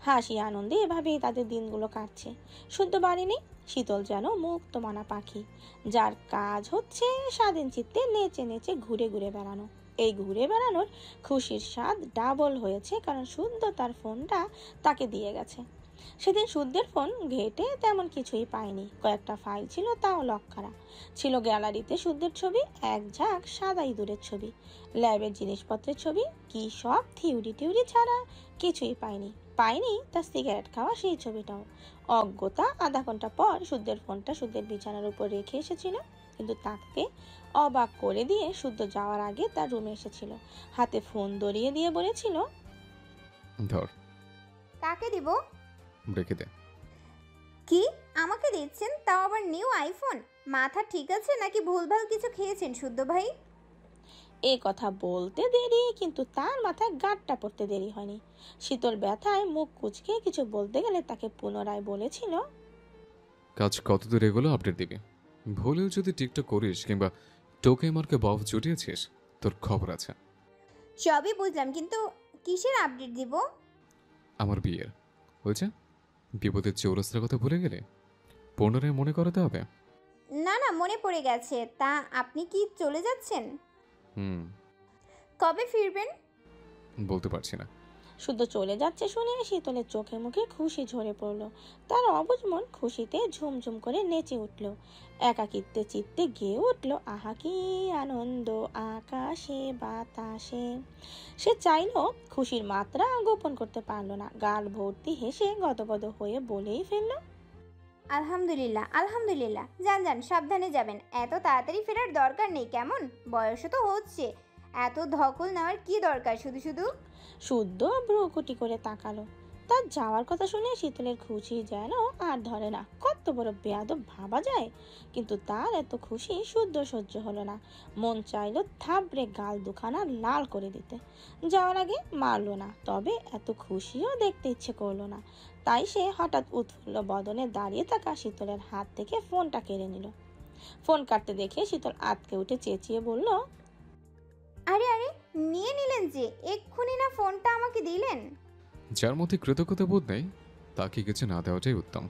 হাসি আনন্দে এভাবেই তাদের দিনগুলো কাটছে। শুদ্ধ বাড়ি নেই, শীতল যেন মুক্ত মনা পাখি, যার কাজ হচ্ছে স্বাধীন চিত্তে নেচে নেচে ঘুরে ঘুরে বেড়ানো। এই ঘুরে বেড়ানোর খুশির স্বাদ ডাবল হয়েছে কারণ শুদ্ধ তার ফোনটা তাকে দিয়ে গেছে। সেদিন শুদ্ধের ফোন ঘেটে তেমন কিছুই পায়নি। কয়েকটা ফাইল ছিল, তাও লক করা ছিল। গ্যালারিতে শুদ্ধের ছবি, এক ঝাঁক সাদা ইঁদুরের ছবি, ল্যাবের জিনিসপত্রের ছবি, কি সব থিউরি টিউরি ছাড়া কিছুই পায়নি। তার সিগারেট খাওয়া সেই ছবিটাও। অজ্ঞতা আধা ঘন্টা পর শুদ্ধের ফোনটা শুদ্ধের বিছানার উপর রেখে এসেছিল, কিন্তু তাকে অবাক করে দিয়ে শুদ্ধ যাওয়ার আগে তার রুমে এসেছিল। হাতে ফোন ধরিয়ে দিয়ে বলেছিল, ধর। কাকে দিব? রেখে দে। কি আমাকে দিচ্ছেন, তাও আবার নিউ আইফোন? মাথা ঠিক আছে নাকি ভুলভাল কিছু খেয়েছেন শুদ্ধ ভাই? এ কথা বলতে দেরি, কিন্তু তার মাথায় গাঁটটা পড়তে দেরি হয়নি। শীতল ব্যথায় মুখ কুঁচকে কিছু বলতে গেলে তাকে পুনরায় বলেছিল, কাজ কত দূর এগুলো আপডেট দিবি। ভুলেও যদি টিকটক করিস কিংবা টোকে মার্কে বফ জুটিয়েছিস, তোর খবর আছে। সবই বুঝলাম, কিন্তু কিসের আপডেট দিব? আমার বিয়ের হয়েছে, বিপদের চৌরাস্তার কথা ভুলে গেলে পুনরায় মনে করাতে হবে। না না, মনে পড়ে গেছে। তা আপনি কি চলে যাচ্ছেন? কবে ফিরবেন? বলতে পারছি না। শুদ্ধ চলে যাচ্ছে শুনে শীতলের চোখে মুখে খুশি ঝরে পড়ল। তার অবুঝ মন খুশিতে ঝুমঝুম করে নেচে উঠল। একাকিত্বে চিত্তে গেয়ে উঠল, আহা কি আনন্দ আকাশে বাতাসে। সে চাইল, খুশির মাত্রা গোপন করতে পারল না। গাল ভর্তি হেসে গদগদ হয়ে বলেই ফেলল, আলহামদুলিল্লাহ আলহামদুলিল্লাহ। যান যান, সাবধানে যাবেন। এত তাড়াতাড়ি ফেরার দরকার নেই, কেমন? বয়সও তো হচ্ছে, এত ধকল নেওয়ার কি দরকার শুধু শুধু? শুদ্ধ ভ্রুকুটি করে তাকালো। তার যাওয়ার কথা শুনে শীতলের খুশি যেন আর ধরে না। কত বড় বেয়াদব ভাবা যায়, কিন্তু তার এত খুশি শুদ্ধ সহ্য হলো না। মন চাইলো থাবড়ে গাল দুখানা লাল করে দিতে। যাওয়ার আগে মারলো না, তবে এত খুশিও দেখতে ইচ্ছে করলো না। তাই সে হঠাৎ উৎফুল্ল বদনে দাঁড়িয়ে থাকা শীতলের হাত থেকে ফোনটা কেড়ে নিল। ফোন কাটতে দেখে শীতল আঁতকে উঠে চেঁচিয়ে বলল, আরে আরে, নিয়ে নিলেন যে, এক্ষুনি না ফোনটা আমাকে দিলেন। যার মধ্যে কৃতজ্ঞতা বোধ নেই তাকে কিছু না দেওয়াটাই উত্তম।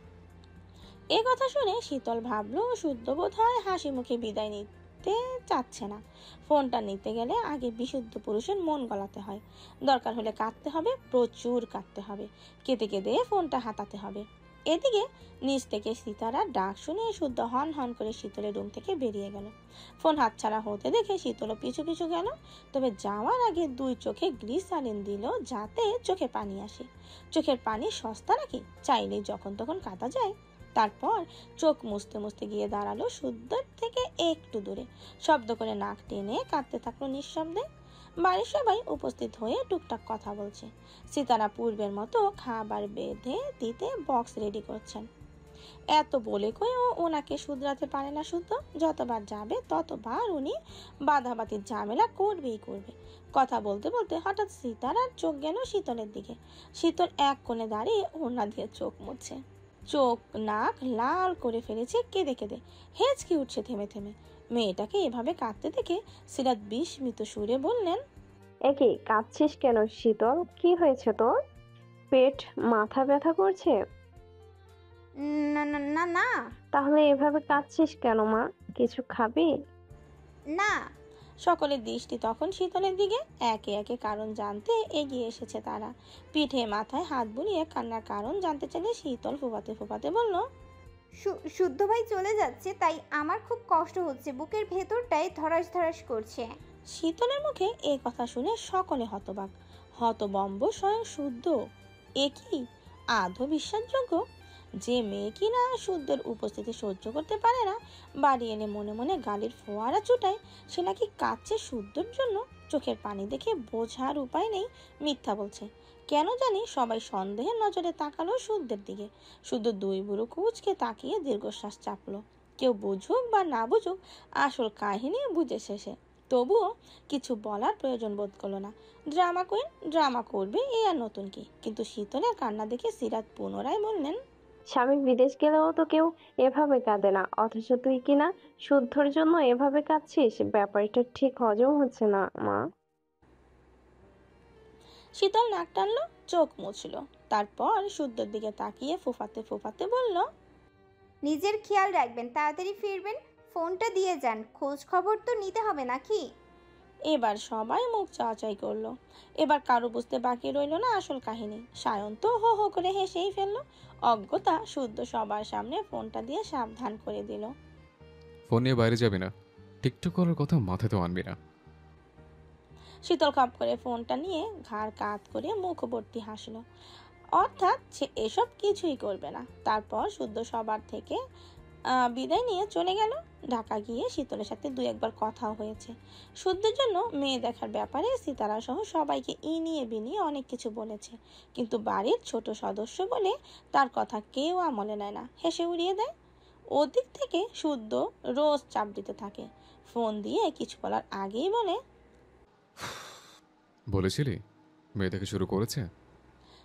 এ কথা শুনে শীতল ভাবলো শুদ্ধ বোধ হয় হাসি মুখে বিদায় নিতে চাচ্ছে না। ফোনটা নিতে গেলে আগে বিশুদ্ধ পুরুষের মন গলাতে হয়। দরকার হলে কাঁদতে হবে, প্রচুর কাঁদতে হবে, কেঁদে কেঁদে ফোনটা হাতাতে হবে। এদিকে নিচ থেকে সিতারার ডাক শুনে শুদ্ধ হন হন করে শীতলের রুম থেকে বেরিয়ে গেল। ফোন হাতছাড়া হতে দেখে শীতলও পিছু পিছু গেল। তবে যাওয়ার আগে 2 চোখে গ্লিসারিন দিল যাতে চোখে পানি আসে। চোখের পানি সস্তা নাকি, চাইলেই যখন তখন কাঁদা যায়। তারপর চোখ মুছতে মুছতে গিয়ে দাঁড়ালো শুদ্ধর থেকে একটু দূরে। শব্দ করে নাক টেনে কাঁদতে থাকলো নিঃশব্দে। বাড়ির সবাই উপস্থিত হয়ে টুকটাক কথা বলছে। সিতারা পূর্বের মতো খাবার বেঁধে দিতে বক্স রেডি করছেন। এত বলে কয়েও ওনাকে শুধরাতে পারে না শুদ্ধ। যতবার যাবে ততবার উনি বাধাবাধির ঝামেলা করবেই করবে। কথা বলতে বলতে হঠাৎ সিতারার চোখ গেল শীতলের দিকে। শীতল এক কোণে দাঁড়িয়ে ওড়না দিয়ে চোখ মুছছে। চোখ নাক লাল করে ফেলেছে কেঁদে কেঁদে, হেঁচকি উঠছে থেমে থেমে। মেয়েটাকে এভাবে কাঁদতে দেখে সিরাত বিস্মিত সুরে বললেন, একে কাঁদছিস কেন শীতল? কি হয়েছে তোর? পেট মাথা ব্যথা করছে? না না না না। তাহলে এভাবে কাঁদছিস কেন মা? কিছু খাবি? না। সকলের দৃষ্টি তখন শীতলের দিকে। একে একে কারণ জানতে এগিয়ে এসেছে তারা। পিঠে মাথায় হাত বুলিয়ে কান্নার কারণ জানতে চাইলে শীতল ফোপাতে ফোপাতে বলল, শুদ্ধ ভাই চলে যাচ্ছে তাই আমার খুব কষ্ট হচ্ছে, বুকের ভেতরটাই ধরাস ধরাস করছে। শীতলের মুখে এই কথা শুনে সকলে হতবাক। হতবম্ব স্বয়ং শুদ্ধ। এ কি আদৌ বিশ্বাসযোগ্য? যে মেয়ে কিনা শুদ্ধের উপস্থিতি সহ্য করতে পারে না, বাড়ি এনে মনে মনে গালির ফোয়ারা চুটায়, সে নাকি কাঁদছে শুদ্ধর জন্য। চোখের পানি দেখে বোঝার উপায় নেই মিথ্যা বলছে। কেন জানি সবাই সন্দেহের নজরে তাকালো শুদ্ধের দিকে। শুদ্ধ 2 বুড়ো কুচকে তাকিয়ে দীর্ঘশ্বাস চাপলো। কেউ বুঝুক বা না বুঝুক, আসল কাহিনী বুঝে শেষে। তবুও কিছু বলার প্রয়োজন বোধ করলো না। ড্রামা কুইন ড্রামা করবে, এ আর নতুন কি। কিন্তু শীতলের কান্না দেখে সিরাত পুনরায় বললেন, স্বামী বিদেশ গেলেও তো কেউ এভাবে কাঁদে না, অথচ তুই কিনা শুদ্ধর জন্য এভাবে কাঁদছিস। ব্যাপারটা ঠিক হজম হচ্ছে না মা। শীতল নাক টানলো, চোখ মুছল। তারপর শুদ্ধর দিকে তাকিয়ে ফোফাতে ফোফাতে বলল, নিজের খেয়াল রাখবেন, তাড়াতাড়ি ফিরবেন। ফোনটা দিয়ে যান, খোঁজ খবর তো নিতে হবে নাকি? এবার সবাই মুখ চাওয়াচাই করলো। এবার কারো বুঝতে বাকি রইল না আসল কাহিনী। সায়ন তো হো হো করে হেসেই ফেললো। অজ্ঞতা শুদ্ধ সবার সামনে ফোনটা দিয়ে সাবধান করে দিল, ফোন নিয়ে বাইরে যাবি না, টিকটক করার কথা মাথাতেও আনবি না। শীতল খপ করে ফোনটা নিয়ে ঘাড় কাত করে মুখবর্তী হাসলো। অর্থাৎ সে এসব কিছুই করবে না। তারপর শুদ্ধ সবার থেকে বিদায় নিয়ে চলে গেল। ঢাকা গিয়ে শীতলের সাথে 2-1বার কথাও হয়েছে। শুদ্ধের জন্য মেয়ে দেখার ব্যাপারে সিতারা সহ সবাইকে ইনিয়ে বিনিয়ে অনেক কিছু বলেছে। কিন্তু বাড়ির ছোট সদস্য বলে তার কথা কেউ আমলে নেয় না, হেসে উড়িয়ে দেয়। ওদিক থেকে শুদ্ধ রোজ চাপ দিতে থাকে। ফোন দিয়ে কিছু বলার আগেই বলে, বলেছিলি মেয়ে দেখে শুরু করেছে।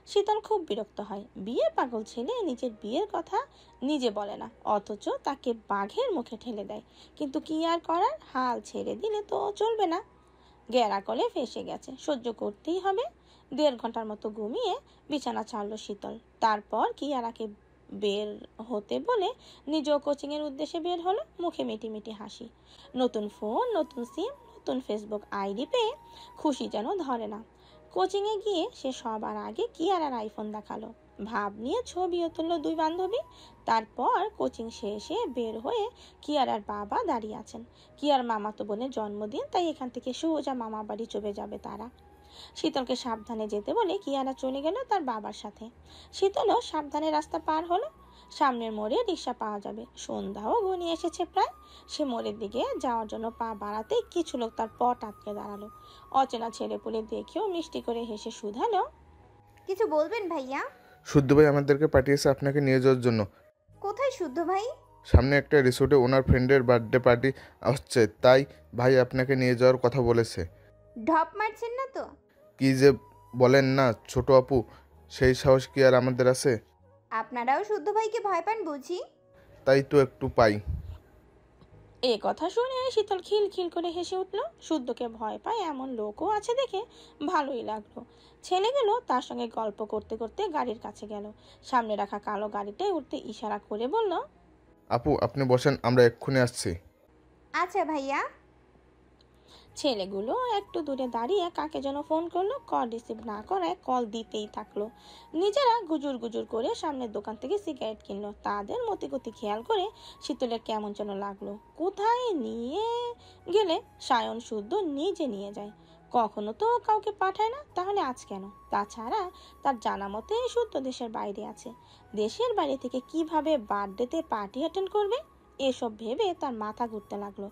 শীতল খুব বিরক্ত হয়। বিয়ে পাগল ছেলে নিজের বিয়ের কথা নিজে বলে না, অথচ তাকে বাঘের মুখে ঠেলে দেয়। কিন্তু কি আর করার, হাল ছেড়ে দিলে তো চলবে না। গেরাকলে ফেসে গেছে, সহ্য করতেই হবে। 1.5 ঘন্টার মতো ঘুমিয়ে বিছানা ছাড়লো শীতল। তারপর কিয়ারাকে বের হতে বলে নিজেও কোচিংয়ের উদ্দেশ্যে বের হলো। মুখে মিটি মিটি হাসি। নতুন ফোন, নতুন সিম, নতুন ফেসবুক আইডি পেয়ে খুশি যেন ধরে না। কোচিংয়ে গিয়ে সে সবার আগে কিয়ারার আইফোন দেখালো। ভাব নিয়ে ছবিও তুললো 2 বান্ধবী। তারপর কোচিং শেষে বের হয়ে কিয়ারার বাবা দাঁড়িয়ে আছেন। কিয়ার মামাতো বোনের জন্মদিন, তাই এখান থেকে সোজা মামা বাড়ি চলে যাবে তারা। শীতলকে সাবধানে যেতে বলে কিয়ারা চলে গেল তার বাবার সাথে। শীতলও সাবধানে রাস্তা পার হলো। সামনের মোড়ে রিক্সা পাওয়া যাবে। সন্ধ্যাও ঘনিয়ে এসেছে প্রায়। সে মোড়ের দিকে যাওয়ার জন্য পা বাড়াতেই কিছু লোক তার পথ আটকে দাঁড়ালো। অচেনা ছেলেপুলে দেখেও মিষ্টি করে হেসে শুধালো, কিছু বলবেন ভাইয়া? শুদ্ধ ভাই আমাদেরকে পাঠিয়েছে আপনাকে নিয়ে যাওয়ার জন্য। কোথায় শুদ্ধ ভাই? সামনে একটা রিসোর্টে ওনার ফ্রেন্ডের বার্থডে পার্টি হচ্ছে, তাই ভাই আপনাকে নিয়ে যাওয়ার কথা বলেছে। ঢপ মারছেন না তো? কি যে বলেন না ছোট আপু, সেই সাহস কি আর আমাদের আছে? আপনারাও শুদ্ধ ভাইকে ভয় পান বুঝি? তাই তো একটু পাই। এ কথা শুনে শীতল খিলখিল করে হেসে উঠল। শুদ্ধকে ভয় পায় এমন লোকও আছে দেখে ভালোই লাগলো। ছেলেগুলো তার সঙ্গে গল্প করতে করতে গাড়ির কাছে গেল। সামনে রাখা কালো গাড়িটায় উঠতে ইশারা করে বলল, আপু আপনি বসেন, আমরা এক্ষুনি আসছি। আচ্ছা ভাইয়া। ছেলেগুলো একটু দূরে দাঁড়িয়ে কাকে যেন ফোন করলো, কল রিসিভ না করায় কল দিতেই থাকলো। নিজেরা গুজুর গুজুর করে সামনের দোকান থেকে সিগারেট কিনলো। তাদের মতিগতি খেয়াল করে শীতলের কেমন যেন লাগলো। কোথায় নিয়ে গেলে সায়ন শুদ্ধ নিজে নিয়ে যায়, কখনো তো কাউকে পাঠায় না, তাহলে আজ কেন? তাছাড়া তার জানা মতে শুদ্ধ দেশের বাইরে আছে, দেশের বাইরে থেকে কিভাবে বার্থডেতে পার্টি অ্যাটেন্ড করবে? এসব ভেবে তার মাথা ঘুরতে লাগলো।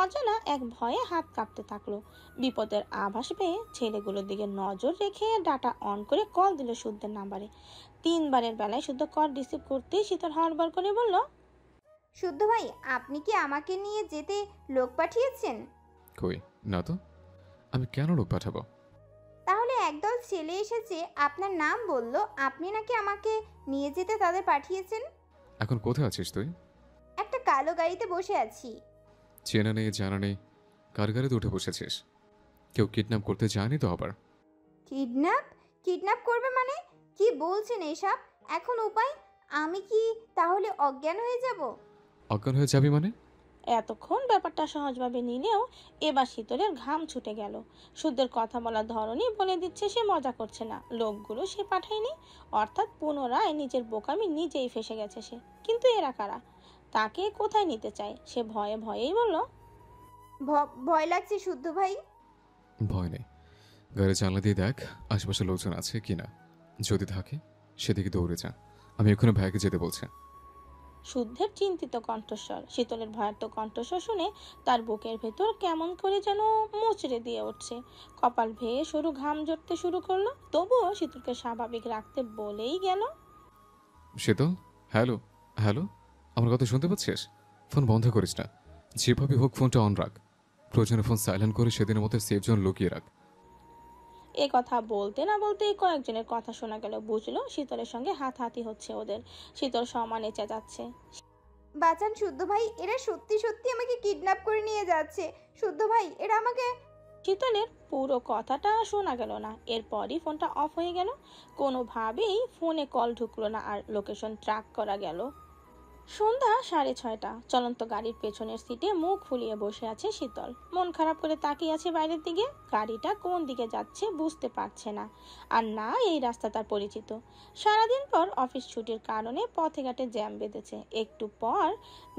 অজানা এক ভয়ে হাত কাঁপতে থাকলো। বিপদের আভাস পেয়ে ছেলেগুলোর দিকে নজর রেখে ডাটা অন করে কল দিল শুদ্ধের নাম্বারে। 3বারের বেলায় শুদ্ধ কল রিসিভ করতেই শীতল হড়বড় করে বলল, শুদ্ধ ভাই, আপনি কি আমাকে নিয়ে যেতে লোক পাঠিয়েছেন? কই না তো, আমি কেন লোক পাঠাবো? তাহলে একদল ছেলে এসেছে, আপনার নাম বলল, আপনি নাকি আমাকে নিয়ে যেতে তাদের পাঠিয়েছেন। এখন কোথায় আছিস তুই? একটা কালো গাড়িতে বসে আছি। চেনা নেই জানা নেই, কার গাড়িতে উঠে বসেছিস? কেউ কিডন্যাপ করতে যায়নি তো আবার? কিডন্যাপ? কিডন্যাপ করবে মানে? কি বলছেন এসব? এখন উপায়? আমি কি তাহলে অজ্ঞান হয়ে যাব? অজ্ঞান হয়ে যাবি মানে? এতক্ষণ ব্যাপারটা সহজভাবে নিলেও এবার শীতলের ঘাম ছুটে গেল। শুদ্ধের কথা বলার ধরনই বলে দিচ্ছে সে মজা করছে না, লোকগুলো সে পাঠায়নি, অর্থাৎ পুনরায় নিজের বোকামি নিজেই ফেসে গেছে সে। কিন্তু এরা কারা? তাকে কোথায় নিতে চায়? সে ভয়ে ভয়েই বলল, ভয় লাগছে শুদ্ধ ভাই। ভয় নেই, গাড়ি জানলা দিয়ে দেখ আশেপাশে লোকজন আছে কিনা, যদি থাকে সেদিকে দৌড়ে যা, আমি এখানে ভাইকে যেতে বলছি। শুদ্ধের চিন্তিত কণ্ঠস্বর শীতলের ভয়ার্থ কণ্ঠস্বর শুনে তার বুকের ভেতর কেমন করে যেন মুচড়ে দিয়ে উঠছে, কপাল ভেয়ে সরু ঘাম জড়তে শুরু করলো। তবুও শীতলকে স্বাভাবিক রাখতে বলেই গেল, শীতল, হ্যালো হ্যালো, আমার কথা শুনতে পাচ্ছিস? ফোন বন্ধ করিস না, যেভাবে হোক ফোনটা অন রাখ, প্রয়োজনে ফোন সাইলেন্ট করে সেদিনের মতো সেফ জোন লুকিয়ে রাখ। এ কথা বলতে না বলতেই কয়েকজনের কথা শোনা গেল। বুঝলো শীতলের সঙ্গে হাতাহাতি হচ্ছে ওদের। শীতল সমানে চেঁচাচ্ছে, বাঁচান শুদ্ধ ভাই, এরা সত্যি সত্যি আমাকে কিডন্যাপ করে নিয়ে যাচ্ছে। শুদ্ধ ভাই, এরা আমাকে। শীতলের পুরো কথাটা শোনা গেল না। এরপরই ফোনটা অফ হয়ে গেল। কোনোভাবেই ফোনে কল ঢুকলো না আর লোকেশন ট্র্যাক করা গেল। সন্ধ্যা 6:30। চলন্ত গাড়ির পেছনের সিটে মুখ ফুলিয়ে বসে আছে শীতল। মন খারাপ করে তাকিয়ে আছে বাইরের দিকে। গাড়িটা কোন দিকে যাচ্ছে বুঝতে পারছে না, আর না এই রাস্তা তার পরিচিত। সারাদিন পর অফিস ছুটির কারণে পথে ঘাটে জ্যাম বেঁধেছে। একটু পর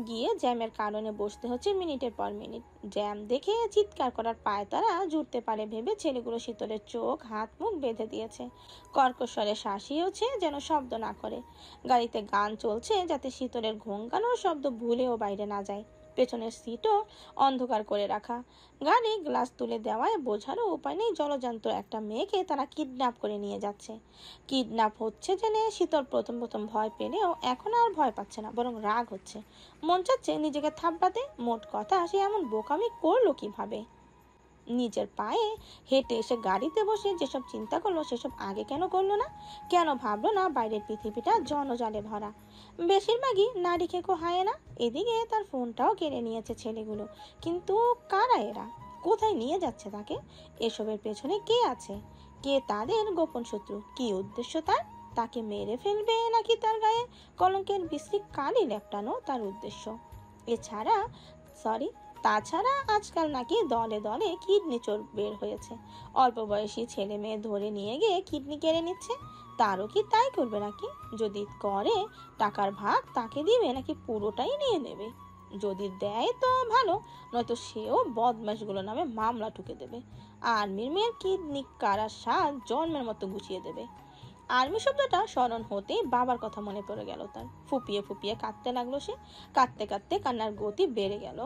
গিয়ে জ্যামের কারণে বসতে হচ্ছে মিনিটের পর মিনিট। জ্যাম দেখে চিৎকার করার পায়তারা জুড়তে পারে ভেবে ছেলেগুলো শীতলের চোখ হাত মুখ বেঁধে দিয়েছে। কর্কশ্বরে শাসিয়েছে যেন শব্দ না করে। গাড়িতে গান চলছে যাতে শীতলের ঘোঙ্গানোর শব্দ ভুলেও বাইরে না যায়। পেছনের সিটও অন্ধকার করে রাখা। গাড়ি গ্লাস তুলে দেওয়ায় বোঝারও উপায় নেই জলজান্ত একটা মেয়েকে তারা কিডন্যাপ করে নিয়ে যাচ্ছে। কিডন্যাপ হচ্ছে জেনে শীতল প্রথম প্রথম ভয় পেলেও এখন আর ভয় পাচ্ছে না, বরং রাগ হচ্ছে। মন চাচ্ছে নিজেকে থাপড়াতে। মোট কথা সে এমন বোকামি করলো কিভাবে? নিজের পায়ে হেঁটে এসে গাড়িতে বসে যেসব চিন্তা করলো সেসব আগে কেন করলো না? কেন ভাবলো না বাইরের পৃথিবীটা জনজালে ভরা, বেশিরভাগই নারী খেকো হায় না। এদিকে তার ফোনটাও কেড়ে নিয়েছে ছেলেগুলো। কিন্তু কারা এরা? কোথায় নিয়ে যাচ্ছে তাকে? এসবের পেছনে কে আছে? কে তাদের গোপন শত্রু? কি উদ্দেশ্য তার? তাকে মেরে ফেলবে নাকি তার গায়ে কলঙ্কের বিশ্রী কালি লেপটানো তার উদ্দেশ্য? তাছাড়া আজকাল নাকি দলে দলে কিডনি চোর বের হয়েছে। অল্প বয়সী ছেলে মেয়ে ধরে নিয়ে গিয়ে কিডনি কেড়ে নিচ্ছে। তারও কি তাই করবে নাকি? যদি করে টাকার ভাগ তাকে দিবে নাকি পুরোটাই নিয়ে নেবে? যদি দেয় তো ভালো, নয়তো সেও বদমাশগুলো নামে মামলা ঠুকে দেবে। আর্মির মেয়ের কিডনি কারার স্বাদ জন্মের মতো গুছিয়ে দেবে। আর্মি শব্দটা স্মরণ হতেই বাবার কথা মনে পড়ে গেল তার। ফুপিয়ে ফুপিয়ে কাঁদতে লাগলো সে। কাঁদতে কাঁদতে কান্নার গতি বেড়ে গেল।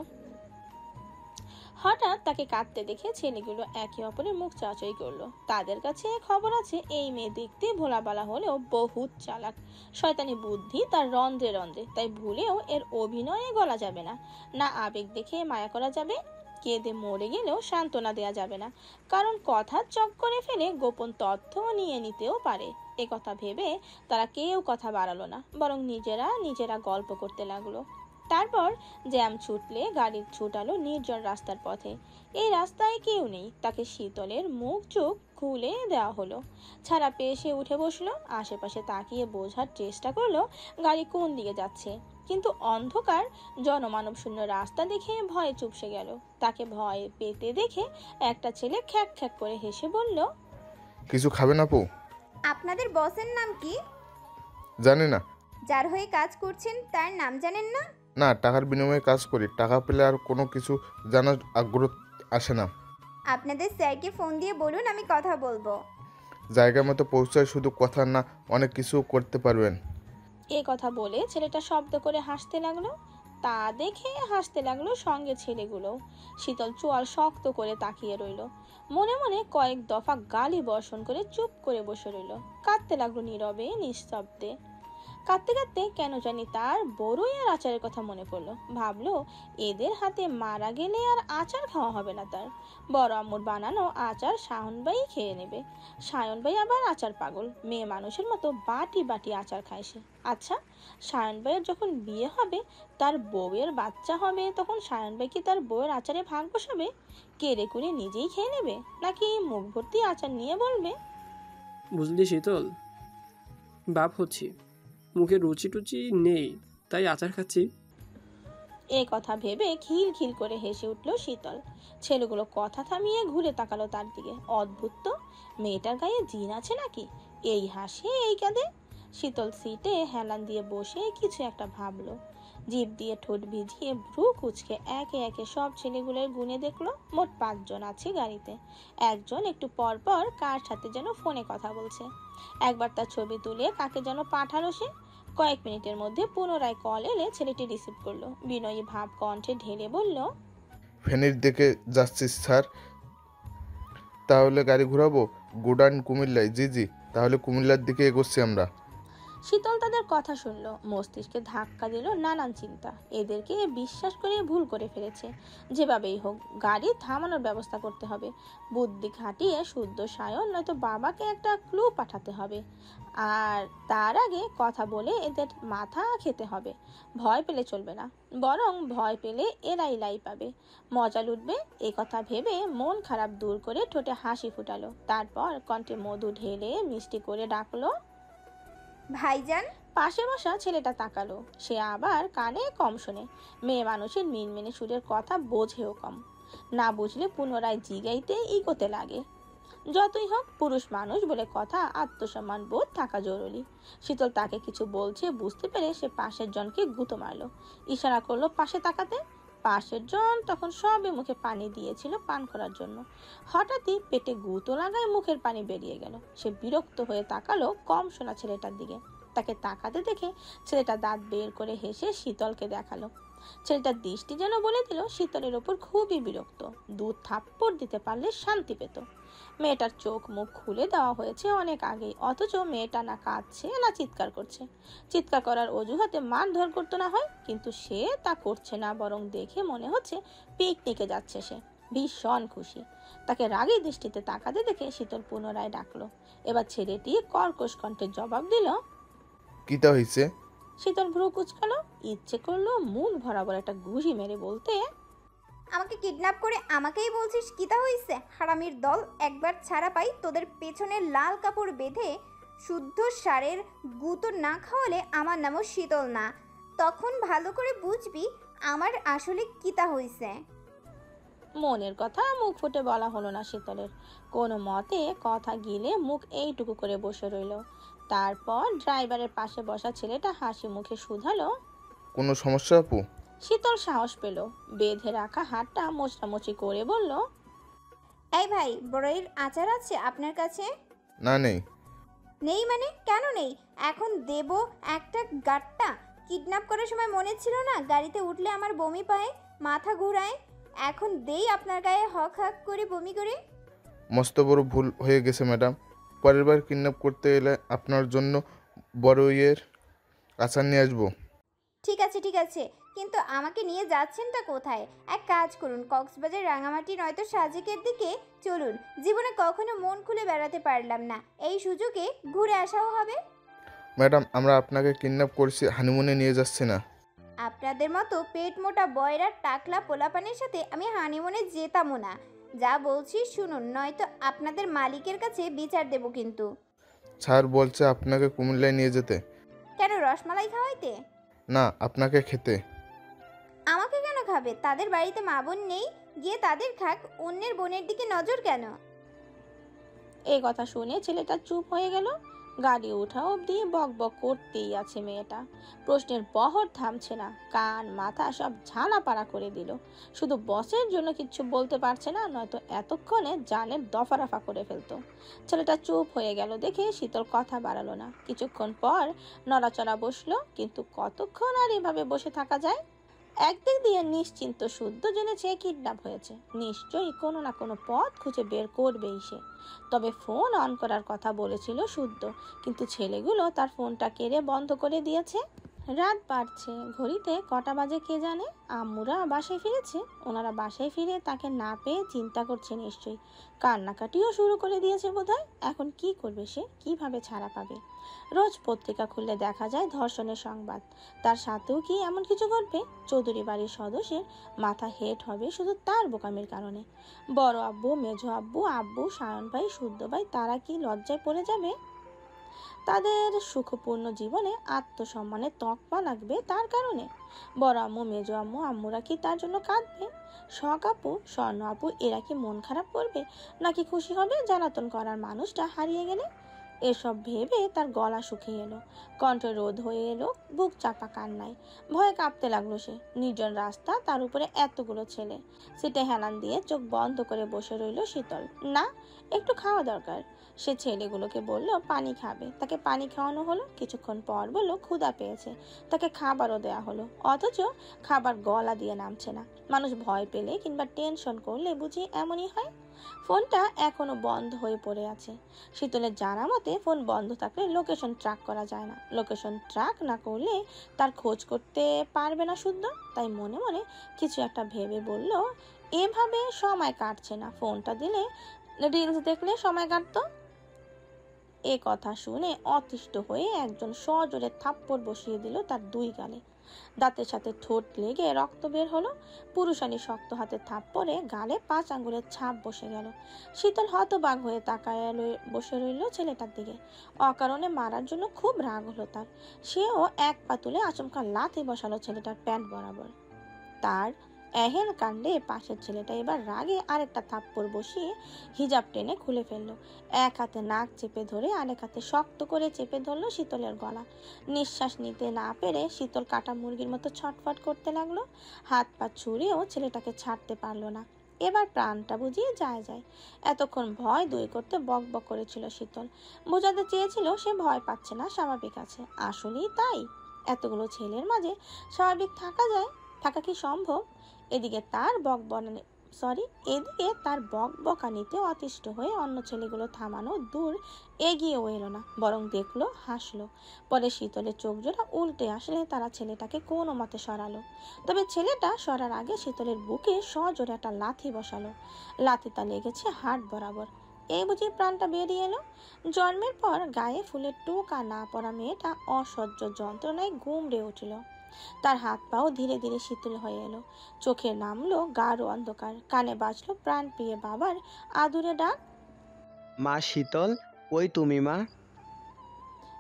হঠাৎ তাকে কাঁদতে দেখে ছেলেগুলো একে অপরের মুখ চাচাই করলো। তাদের কাছে খবর আছে এই মেয়ে দেখতে ভোলাবালা হলেও বহুত চালাক। শয়তানি বুদ্ধি তার রন্ধ্রে রন্ধ্রে, তাই ভুলেও এর অভিনয়ে গলা যাবে না। না আবেগ দেখে মায়া করা যাবে, কেঁদে মরে গেলেও সান্ত্বনা দেয়া যাবে না, কারণ কথা চক্করে ফেলে গোপন তথ্য নিয়ে নিতেও পারে। এ কথা ভেবে তারা কেউ কথা বাড়ালো না, বরং নিজেরা নিজেরা গল্প করতে লাগলো। তারপর জ্যাম ছুটলে গাড়ি ছুটালো নির্জন রাস্তার পথে। এই রাস্তায় কেউ নেই, তাকে শীতলের মুখ চোখ খুলে দেওয়া হলো। ছাড়া পেয়ে সে উঠে বসলো, আশেপাশে তাকিয়ে বোঝার চেষ্টা করলো গাড়ি কোন দিকে যাচ্ছে, কিন্তু অন্ধকার জনমানব শূন্য রাস্তা দেখে ভয়ে চুপসে গেল। তাকে ভয় পেতে দেখে একটা ছেলে খ্যাক খ্যাক করে হেসে বলল, কিছু খাবেন আপু? আপনাদের বসের নাম কি? জানি না। যার হয়ে কাজ করছেন তার নাম জানেন না? না, টাকার বিনিময়ে কাজ করি, টাকা পেলে আর কোনো কিছু জানার আগ্রহ আসে না। আপনাদের স্যারকে ফোন দিয়ে বলুন আমি কথা বলবো। জায়গা মতো পৌঁছায়, শুধু কথা না অনেক কিছু করতে পারবেন। এ কথা বলে ছেলেটা শব্দ করে হাসতে লাগলো। তা দেখে হাসতে লাগলো সঙ্গে ছেলেগুলো। শীতল চোয়াল শক্ত করে তাকিয়ে রইল, মনে মনে কয়েক দফা গালি বর্ষণ করে চুপ করে বসে রইল। কাঁদতে লাগলো নীরবে নিঃশব্দে। কাঁদতে কাঁদতে কেন জানি তার বড়ই আর আচারের কথা মনে পড়লো। ভাবলো এদের হাতে মারা গেলে আর আচার খাওয়া হবে না তার, বড় আম্মুর বানানো আচার সায়নবাই খেয়ে নেবে। সায়নবাই আবার আচার পাগল, মেয়ে মানুষের মতো বাটি বাটি আচার খায় সে। আচ্ছা, সায়নবাইয়ের যখন বিয়ে হবে, তার বউয়ের বাচ্চা হবে, তখন সায়নবাই কি তার বউয়ের আচারে ভাগ বসাবে? কেড়ে কুড়ে নিজেই খেয়ে নেবে, নাকি মুখ ভর্তি আচার নিয়ে বলবে, বুঝলি শীতল, বাপ হচ্ছি, মুখে রুচি টুচি নেই, তাই আচার খাচ্ছি। এ কথা ভেবে খিল খিল করে হেসে উঠল শীতল। ছেলেগুলো কথা থামিয়ে ঘুরে তাকালো তার দিকে। অদ্ভুত তো, মেয়েটার গায়ে জিন আছে নাকি, এই হাসে এই কাঁদে। শীতল সিটে হেলান দিয়ে বসে কিছু একটা ভাবলো। জিভ দিয়ে ঠোঁট ভিজিয়ে ভ্রু কুচকে একে একে সব ছেলেগুলোর গুনে দেখলো। মোট 5 জন আছে গাড়িতে। একজন একটু পর পর কার সাথে যেন ফোনে কথা বলছে। একবার তার ছবি তুলে কাকে যেন পাঠালো সে। কয়েক মিনিটের মধ্যে পুনরায় কল এলে ছেলেটি রিসিভ করলো। বিনয়ী ভাব কণ্ঠে ঢেলে বলল, ফেনীর দিকে যাচ্ছি স্যার। তাহলে গাড়ি ঘোরাবো? গুডান কুমিল্লায়? জি জি, তাহলে কুমিল্লার দিকে এগোচ্ছি আমরা। শীতল তাদের কথা শুনলো। মস্তিষ্কে ধাক্কা দিল নানান চিন্তা। এদেরকে বিশ্বাস করে ভুল করে ফেলেছে। যেভাবেই হোক গাড়ি থামানোর ব্যবস্থা করতে হবে। বুদ্ধি খাটিয়ে শুদ্ধ সায়ন নয়তো বাবাকে একটা ক্লু পাঠাতে হবে। আর তার আগে কথা বলে এদের মাথা খেতে হবে। ভয় পেলে চলবে না, বরং ভয় পেলে এরাই লাই পাবে, মজা লুটবে। এ কথা ভেবে মন খারাপ দূর করে ঠোঁটে হাসি ফুটালো। তারপর কণ্ঠে মধু ঢেলে মিষ্টি করে ডাকলো, ভাইজান। পাশে বসা ছেলেটা তাকালো। সে আবার কানে কম শোনে, মেয়ে মানুষের মিনমিনে সুরের কথা বোঝেও কম। না বুঝলে পুনরায় জিগাইতে ইগোতে লাগে। যতই হোক পুরুষ মানুষ বলে কথা, আত্মসম্মান বোধ থাকা জরুরি। শীতল তাকে কিছু বলছে বুঝতে পেরে সে পাশের জনকে গুঁতো মারলো, ইশারা করলো পাশে তাকাতে। পাশের জন তখন সবে মুখে পানি দিয়েছিল পান করার জন্য। হঠাৎই পেটে গুঁতো লাগায় মুখের পানি বেরিয়ে গেল। সে বিরক্ত হয়ে তাকালো কম শোনা ছেলেটার দিকে। তাকে তাকাতে দেখে ছেলেটা দাঁত বের করে হেসে শীতলকে দেখালো। ছেলেটার দৃষ্টি যেন বলে দিল শীতলের ওপর খুবই বিরক্ত। 2 থাপ্পড় দিতে পারলে শান্তি পেত। মেয়েটার চোখ মুখ খুলে দেওয়া হয়েছে অনেক আগেই, অথচ মেয়েটা না কাঁদছে না চিৎকার করছে। চিৎকার করার অজুহাতে মারধর করতো না হয়, কিন্তু সে তা করছে না, বরং দেখে মনে হচ্ছে পিকনিকে যাচ্ছে সে। ভীষণ খুশি। তাকে রাগী দৃষ্টিতে তাকাতে দেখে শীতল পুনরায় ডাকলো। এবার ছেলেটি কর্কশ কণ্ঠে জবাব দিল, কিটা হয়েছে? শীতল ভ্রু কুচকালো। ইচ্ছে করলো মুখ বরাবর একটা ঘুষি মেরে বলতে, আমাকে কিডন্যাপ করে আমাকেই বলছিস কিতা হইছে? হারামির দল, একবার ছাড়া পাই তোদের পেছনে লাল কাপড় বেঁধে শুদ্ধ সারের গুঁতো না খাওয়ালে আমার নামও শীতল না। তখন ভালো করে বুঝবি আমার আসলে কিতা হইছে। মনের কথা মুখ ফুটে বলা হলো না শীতলের। কোনো মতে কথা গিলে মুখ এইটুকু করে বসে রইল। তারপর ড্রাইভারের পাশে বসা ছেলেটা হাসি মুখে শুধালো, কোনো সমস্যা আপু? শীতল সাহস পেল, বেঁধে রাখা হাতটা মোছামুছি করে বলল, এই ভাই, বড়ইয়ের আচার আছে আপনার কাছে? না, নেই। নেই মানে কেন নেই? এখন দেব একটা গাট্টা। কিডন্যাপ করার সময় মনে ছিল না গাড়িতে উঠলে আমার বমি পায়, মাথা ঘুরায়? এখন দেই আপনার গায়ে হক হাক করে বমি করে? মস্ত বড় ভুল হয়ে গেছে ম্যাডাম। পরের বার কিডন্যাপ করতে এলে আপনার জন্য বড়ইয়ের আচার নিয়ে আসবো। ঠিক আছে ঠিক আছে, কিন্তু আমাকে নিয়ে যাচ্ছেনটা কোথায়? এক কাজ করুন, কক্সবাজার, রাঙামাটি নয়তো সাজেকের দিকে চলুন। জীবনে কখনো মন খুলে বেড়াতে পারলাম না, এই সুযোগে ঘুরে আসাও হবে। ম্যাডাম, আমরা আপনাকে কিডন্যাপ করছি, হানিমুনে নিয়ে যাচ্ছি না। আপনাদের মতো পেট মোটা বয়রার টাকলা পোলাপানের সাথে আমি হানিমুনে যেতামও না। যা বলছি শুনুন, নয়তো আপনাদের মালিকের কাছে বিচার দেব কিন্তু। স্যার বলছে আপনাকে কুমিল্লায় নিয়ে যেতে। কেন, রসমালাই খাওয়াইতে? না, আপনাকে খেতে। আমাকে কেন খাবে? তাদের বাড়িতে মা বোন নেই, গিয়ে তাদের খাক। অন্যের বোনের দিকে নজর কেন? এই কথা শুনে ছেলেটা চুপ হয়ে গেল। গাড়ি ওঠা অবধি বক বক করতেই আছে মেয়েটা। প্রশ্নের বহর থামছে না, কান মাথা সব ঝালাপাড়া করে দিল। শুধু বসের জন্য কিচ্ছু বলতে পারছে না, নয়তো এতক্ষণে জানের দফারফা করে ফেলতো। ছেলেটা চুপ হয়ে গেল দেখে শীতল কথা বাড়ালো না। কিছুক্ষণ পর নড়াচড়া বসলো, কিন্তু কতক্ষণ আর এভাবে বসে থাকা যায়? একদিক দিয়ে নিশ্চিন্ত শুদ্ধ জেনেছে কিডন্যাপ হয়েছে, নিশ্চয়ই কোনো না কোনো পথ খুঁজে বের করবেই সে। তবে ফোন অন করার কথা বলেছিল শুদ্ধ, কিন্তু ছেলেগুলো তার ফোনটা কেড়ে বন্ধ করে দিয়েছে। রাত বাড়ছে, ঘড়িতে কটা বাজে কে জানে। আম্মুরা বাসায় ফিরেছে। ওনারা বাসায় ফিরে তাকে না পেয়ে চিন্তা করছে নিশ্চয়ই, কান্নাকাটিও শুরু করে দিয়েছে বোধহয়। এখন কি করবে সে, কিভাবে ছাড়া পাবে? রোজ পত্রিকা খুললে দেখা যায় ধর্ষণের সংবাদ। তার সাথেও কি এমন কিছু ঘটবে? চৌধুরী বাড়ির সদস্যের মাথা হেট হবে শুধু তার বোকামির কারণে। বড় আব্বু, মেজো আব্বু, আব্বু, সায়ন ভাই, শুদ্ধ ভাই, তারা কি লজ্জায় পড়ে যাবে? তাদের সুখপূর্ণ জীবনে আত্মসম্মানের তকমা লাগবে তার কারণে। বড় আম্মু, মেজো আম্মু, আম্মুরা কি তার জন্য কাঁদবে? শখ আপু, স্বর্ণ আপু, এরা কি মন খারাপ করবে, নাকি খুশি হবে জ্বালাতন করার মানুষটা হারিয়ে গেলে? এসব ভেবে তার গলা শুকিয়ে এলো, কণ্ঠ রোধ হয়ে এলো, বুক চাপা কান্নায়। ভয়ে কাঁপতে লাগলো সে। নির্জন রাস্তা, তার উপরে এতগুলো ছেলে। সিটে হেলান দিয়ে চোখ বন্ধ করে বসে রইল শীতল। না, একটু খাওয়া দরকার। সে ছেলেগুলোকে বলল পানি খাবে, তাকে পানি খাওয়ানো হলো। কিছুক্ষণ পর বলল ক্ষুধা পেয়েছে, তাকে খাবারও দেয়া হলো। অথচ খাবার গলা দিয়ে নামছে না। মানুষ ভয় পেলে কিংবা টেনশন করলে বুঝি এমনই হয়। ফোনটা এখনো বন্ধ হয়ে পড়ে আছে। শীতলের জানা মতে ফোন বন্ধ থাকলে লোকেশন ট্র্যাক করা যায় না। লোকেশন ট্র্যাক না করলে তার খোঁজ করতে পারবে না শুদ্ধ। তাই মনে মনে কিছু একটা ভেবে বলল, এভাবে সময় কাটছে না, ফোনটা দিলে রিলস দেখলে সময় কাটতো। এ কথা শুনে অতিষ্ঠ হয়ে একজন সজোরে থাপ্পড় বসিয়ে দিল তার দুই গালে। দাঁতের সাথে ঠোঁট লেগে রক্ত বের হলো। পুরুষালী শক্ত হাতে থাপ্পড়ে গালে 5 আঙ্গুলের ছাপ বসে গেল। শীতল হতবাক হয়ে তাকায় বসে রইল ছেলেটার দিকে। অকারণে মারার জন্য খুব রাগ হলো তার। সেও এক পা তুলে আচমকা লাথি বসালো ছেলেটার প্যান্ট বরাবর। তার এহেন কাণ্ডে পাশের ছেলেটা এবার রাগে আরেকটা থাপ্পড় বসিয়ে হিজাব টেনে খুলে ফেললো। এক হাতে নাক চেপে ধরে আরেক হাতে শক্ত করে চেপে ধরলো শীতলের গলা। নিঃশ্বাস নিতে না পেরে শীতল কাটা মুরগির মতো ছটফট করতে লাগলো। হাত পা ছুঁড়েও ছেলেটাকে ছাড়তে পারলো না। এবার প্রাণটা বুঝিয়ে যায়। এতক্ষণ ভয় দূর করতে বক বক করেছিল শীতল। বোঝাতে চেয়েছিল সে ভয় পাচ্ছে না, স্বাভাবিক আছে। আসলেই তাই। এতগুলো ছেলের মাঝে স্বাভাবিক থাকা কি সম্ভব? এদিকে তার বকবকানিতে অতিষ্ঠ হয়ে অন্য ছেলেগুলো থামানো দূর এগিয়েও এলো না, বরং দেখলো, হাসলো। পরে শীতলের চোখ জোড়া উল্টে আসলে তারা ছেলেটাকে কোনো মতে সরালো। তবে ছেলেটা সরার আগে শীতলের বুকে সজোরে একটা লাথি বসালো। লাথিটা লেগেছে হাড় বরাবর। এই বুঝি প্রাণটা বেরিয়ে এলো। জন্মের পর গায়ে ফুলের টোকা না পড়া মেয়েটা অসহ্য যন্ত্রণায় গুমড়ে উঠল। তার হাত পাও ধীরে ধীরে শীতল হয়ে এলো। চোখে নামলো গাঢ় অন্ধকার। কানে বাজলো প্রাণ প্রিয় বাবার আদুরে ডাক, মা শীতল, ওই তুমি মা।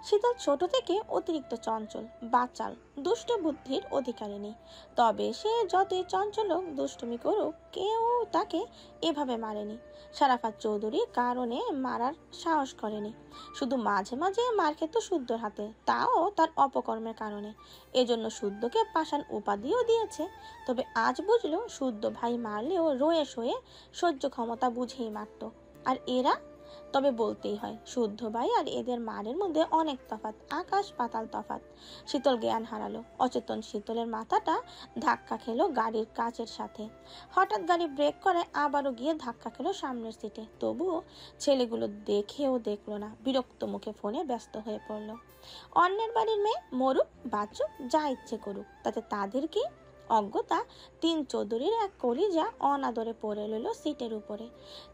শীতল ছোট থেকে অতিরিক্ত চঞ্চল, বাচাল, দুষ্ট বুদ্ধির অধিকারিণী। তবে সে যতই চঞ্চল হোক, দুষ্টুমি করুক, কেউ তাকে এভাবে মারেনি। শারাফাত চৌধুরী কারণে মারার সাহস করেনি। শুধু মাঝে মাঝে মার খেত শুদ্ধর হাতে, তাও তার অপকর্মের কারণে। এজন্য শুদ্ধকে পাষাণ উপাধিও দিয়েছে। তবে আজ বুঝলো শুদ্ধ ভাই মারলেও রয়ে সয়ে সহ্য ক্ষমতা বুঝেই মারত। আর এরা, তবে বলতেই হয় শুদ্ধ ভাই আর এদের মারের মধ্যে অনেক তফাৎ, আকাশ পাতাল তফাৎ। শীতল জ্ঞান হারালো। অচেতন শীতলের মাথাটা ধাক্কা খেলো গাড়ির কাচের সাথে। হঠাৎ গাড়ি ব্রেক করে আবারও গিয়ে ধাক্কা খেলো সামনের সিটে। তবুও ছেলেগুলো দেখেও দেখলো না, বিরক্ত মুখে ফোনে ব্যস্ত হয়ে পড়লো। অন্যের বাড়ির মেয়ে মরুক বাঁচুক যা ইচ্ছে করুক, তাতে তাদের কি? অজ্ঞতা তিন চৌধুরীর এক কলিজা অনাদরে পড়ে রইল সিটের উপরে।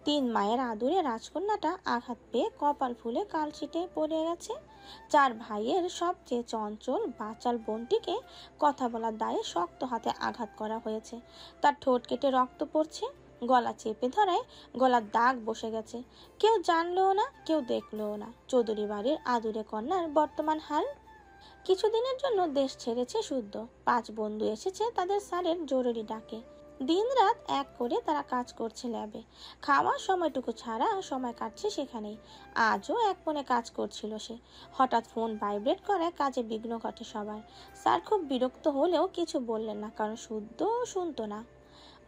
তিন মায়ের আদুরে রাজকন্যাটা আঘাত পেয়ে কপাল ফুলে কালশিটে পড়ে গেছে। চার ভাইয়ের সবচেয়ে চঞ্চল বাচাল বোনটিকে কথা বলার দায়ে শক্ত হাতে আঘাত করা হয়েছে। তার ঠোঁট কেটে রক্ত পড়ছে, গলা চেপে ধরায় গলার দাগ বসে গেছে। কেউ জানলেও না, কেউ দেখলেও না চৌধুরী বাড়ির আদুরে কন্যার বর্তমান হাল। কিছুদিনের জন্য দেশ ছেড়েছে শুদ্ধ। 5 বন্ধু এসেছে তাদের স্যারের জরুরি ডাকে। দিনরাত এক করে তারা কাজ করছে ল্যাবে। খাওয়ার সময়টুকু ছাড়া সময় কাটছে সেখানেই। আজও এক কোণে কাজ করছিল সে। হঠাৎ ফোন ভাইব্রেট করে, কাজে বিঘ্ন ঘটে সবার। স্যার খুব বিরক্ত হলেও কিছু বললেন না, কারণ শুদ্ধ শুনতো না।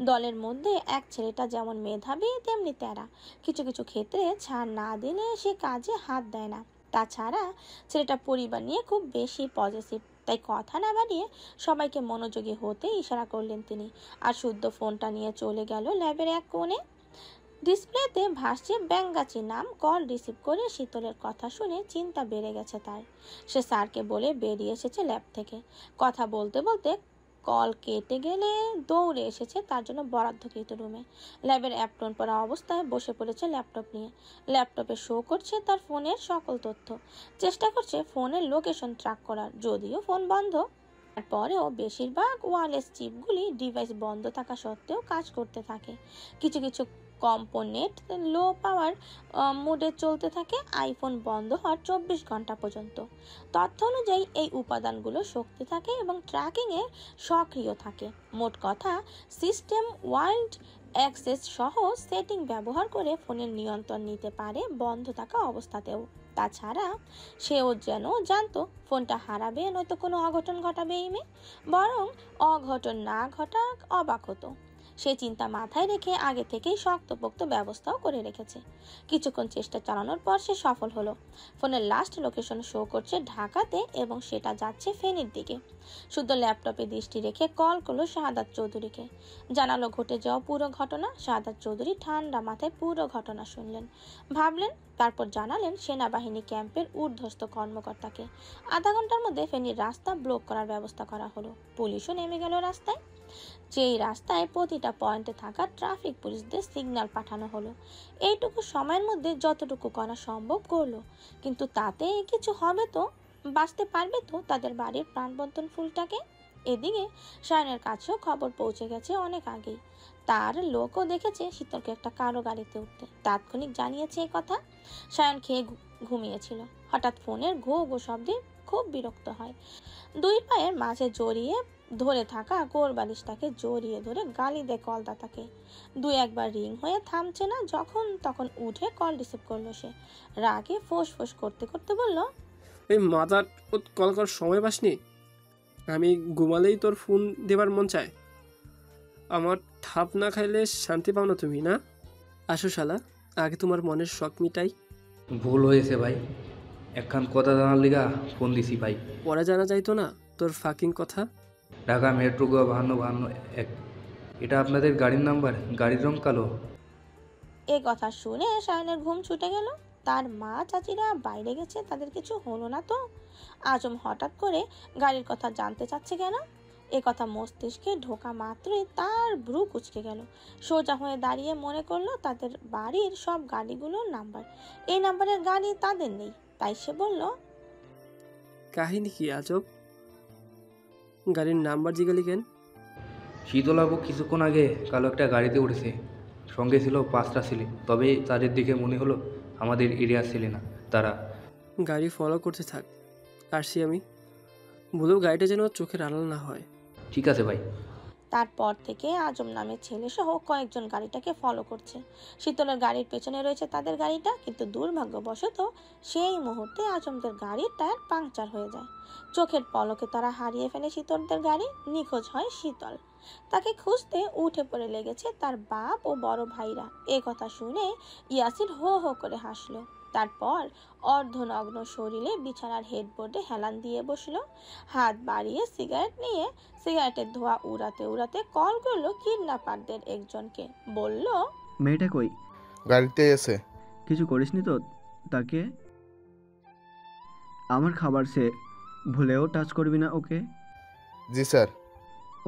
দলের মধ্যে এক ছেলেটা যেমন মেধাবী তেমনি তেরা। কিছু কিছু ক্ষেত্রে ছাড় না দিলে সে কাজে হাত দেয় না। তাছাড়া ছেলেটা পরিবার নিয়ে খুব বেশি পজিটিভ, তাই কথা না বাড়িয়ে সবাইকে মনোযোগী হতে ইশারা করলেন তিনি। আর শুদ্ধ ফোনটা নিয়ে চলে গেল ল্যাবের এক কোণে। ডিসপ্লেতে ভাসছে ব্যাঙ্গাচি নাম। কল রিসিভ করে শীতলের কথা শুনে চিন্তা বেড়ে গেছে তার। সে স্যারকে বলে বেরিয়ে এসেছে ল্যাব থেকে। কথা বলতে বলতে কল কেটে গেলে দৌড়ে এসেছে তার জন্য বরাদ্দকৃত রুমে। ল্যাবের অ্যাপ্রন পরা অবস্থায় বসে পড়েছে ল্যাপটপ নিয়ে। ল্যাপটপে শো করছে তার ফোনের সকল তথ্য। চেষ্টা করছে ফোনের লোকেশন ট্র্যাক করার, যদিও ফোন বন্ধ। তারপরেও বেশিরভাগ ওয়্যারলেস চিপগুলি ডিভাইস বন্ধ থাকা সত্ত্বেও কাজ করতে থাকে। কিছু কিছু কম্পোনেন্ট লো পাওয়ার মোডে চলতে থাকে, আইফোন বন্ধ হওয়ার 24 ঘন্টা পর্যন্ত। তথ্য অনুযায়ী এই উপাদানগুলো শক্তি থাকে এবং ট্র্যাকিংয়ে সক্রিয় থাকে। মোট কথা, সিস্টেম ওয়াইল্ড অ্যাক্সেস সহ সেটিং ব্যবহার করে ফোনের নিয়ন্ত্রণ নিতে পারে বন্ধ থাকা অবস্থাতেও। তাছাড়া সেও যেন জানতো ফোনটা হারাবে, নয়তো কোনো অঘটন ঘটাবে এই মেয়ে। বরং অঘটন না ঘটাক অবাক হতো। সে চিন্তা মাথায় রেখে আগে থেকেই শক্তপোক্ত ব্যবস্থাও করে রেখেছে। কিছুক্ষণ চেষ্টা চালানোর পর সে সফল হলো। ফোনের লাস্ট লোকেশন শো করছে ঢাকাতে এবং সেটা যাচ্ছে ফেনীর দিকে। শুদ্ধ ল্যাপটপে দৃষ্টি রেখে কল করলো শাহাদাত চৌধুরীকে। জানালো ঘটে যাওয়া পুরো ঘটনা। শাহাদাত চৌধুরী ঠান্ডা মাথায় পুরো ঘটনা শুনলেন, ভাবলেন, তারপর জানালেন সেনাবাহিনী ক্যাম্পের ঊর্ধ্বস্ত কর্মকর্তাকে। আধা ঘন্টার মধ্যে ফেনীর রাস্তা ব্লক করার ব্যবস্থা করা হলো। পুলিশও নেমে গেল রাস্তায়। যেই রাস্তায় প্রতিটা পয়েন্টে থাকা ট্রাফিক পুলিশদের সিগন্যাল পাঠানো হলো। এইটুকু সময়ের মধ্যে যতটুকু করা সম্ভব করলো, কিন্তু তাতে কিছু হবে তো? বাঁচতে পারবে তো তাদের বাড়ির প্রাণবন্তন ফুলটাকে? এদিকে সায়নের কাছেও খবর পৌঁছে গেছে অনেক আগেই। তার লোকও দেখেছে শীতলকে একটা কালো গাড়িতে উঠতে। তাৎক্ষণিক জানিয়েছে এই কথা। সায়ন খেয়ে ঘুমিয়েছিল। হঠাৎ ফোনের ঘো ঘো শব্দে খুব বিরক্ত হয়। দুই পায়ের মাঝে জড়িয়ে ধরে থাকা কোরবালিশটাকে জড়িয়ে ধরে গালি দেয় কলদাতাকে। দুই একবার রিং হয়ে থামছে না, যখন তখন উঠে কল রিসিভ করলো সে। রাগে ফোঁস ফোঁস করতে করতে বলল, এই মাথার কল করার সময় পাসনি? আমি ঘুমালেই তোর ফোন দেবার মন চায়। আমার থাপ না খাইলে শান্তি পাও না তুমি, না? আসো শালা, আগে তোমার মনের শখ মিটাই। ভুল হয়েছে ভাই, একখান কথা জানার লিগা ফোন দিছি ভাই। পরে জানা যাইতো না তোর ফাকিং কথা? ঢাকা মেট্রো গো 5251, এটা আপনাদের গাড়ির নাম্বার? গাড়ির রং কালো। এ কথা শুনে সায়নের ঘুম ছুটে গেল। তার মা চাচিরা বাইরে গেছে, তাদের কিছু হলো না তো? আজম হঠাৎ করে গাড়ির কথা জানতে চাচ্ছে কেন? এ কথা মস্তিষ্কে ঢোকা মাত্রই তার ভ্রু কুঁচকে গেল। সোজা হয়ে দাঁড়িয়ে মনে করলো তাদের বাড়ির সব গাড়িগুলোর নাম্বার। এই নাম্বারের গাড়ি তাদের নেই। তাই সে বলল, কাহিনী কি আজব? গাড়ির নাম্বার জিগালি কেন? শীতলাবু কিছুক্ষণ আগে কালো একটা গাড়িতে উঠেছে, সঙ্গে ছিল 5টা ছেলে। তবে তাদের দিকে মনে হলো আমাদের এরিয়ার ছেলে না তারা। গাড়ি ফলো করতে থাক, আসছি আমি। বলেও গাড়িটা যেন চোখের আড়াল না হয়। ঠিক আছে ভাই। তারপর থেকে আজম নামের ছেলে সহ কয়েকজন গাড়িটাকে ফলো করছে। শীতলের গাড়ির পেছনে রয়েছে তাদের গাড়িটা, কিন্তু দুর্ভাগ্যবশত সেই মুহূর্তে আজমদের গাড়ির টায়ার পাংচার হয়ে যায়। চোখের পলকে তারা হারিয়ে ফেলে শীতলদের গাড়ি। নিখোঁজ হয় শীতল। তাকে খুঁজতে উঠে পড়ে লেগেছে তার বাপ ও বড় ভাইরা। এ কথা শুনে ইয়াসির হো হো করে হাসলো। তারপর অর্ধনগ্ন শরীরে বিছানার হেডবোর্ডে হেলান দিয়ে বসলো। হাত বাড়িয়ে সিগারেট নিয়ে সিগারেটের ধোঁয়া উড়াতে উড়াতে কল করলো কিডন্যাপারদের একজনকে। বলল, মেয়েটা কই? গাড়িতে এসে। কিছু করিসনি তো তাকে? আমার খাবার সে ভুলেও টাচ করবি না ওকে। জি স্যার।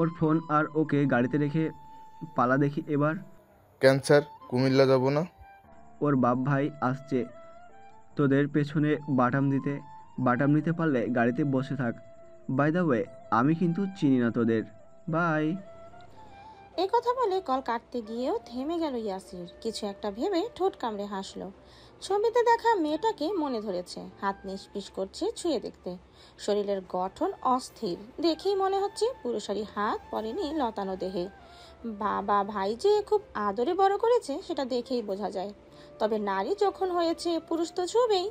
ওর ফোন আর ওকে গাড়িতে রেখে পালা দেখি এবার। ক্যান্সার কুমিল্লা যাব না? ওর বাপ ভাই আসছে তোদের পেছনে বাটাম নিতে পারলে গাড়িতে বসে থাক। বাই দ্য ওয়ে, আমি কিন্তু চিনি না তোদের। বাই। এই কথা বলে কল কাটতে গিয়েও থেমে গেল ইয়াসির। কিছু একটা ভেবে ঠোঁট কামড়ে হাসলো। ছবিতে দেখা মেয়েটাকে মনে ধরেছে, হাত নিষ্পিস করছে ছুঁয়ে দেখতে। শরীরের গঠন অস্থির, দেখেই মনে হচ্ছে পুরুষালী হাত পড়েনি লতানো দেহে। বাবা ভাই যে খুব আদরে বড় করেছে সেটা দেখেই বোঝা যায়। তবে নারী যখন হয়েছে পুরুষ তো ছুবেই,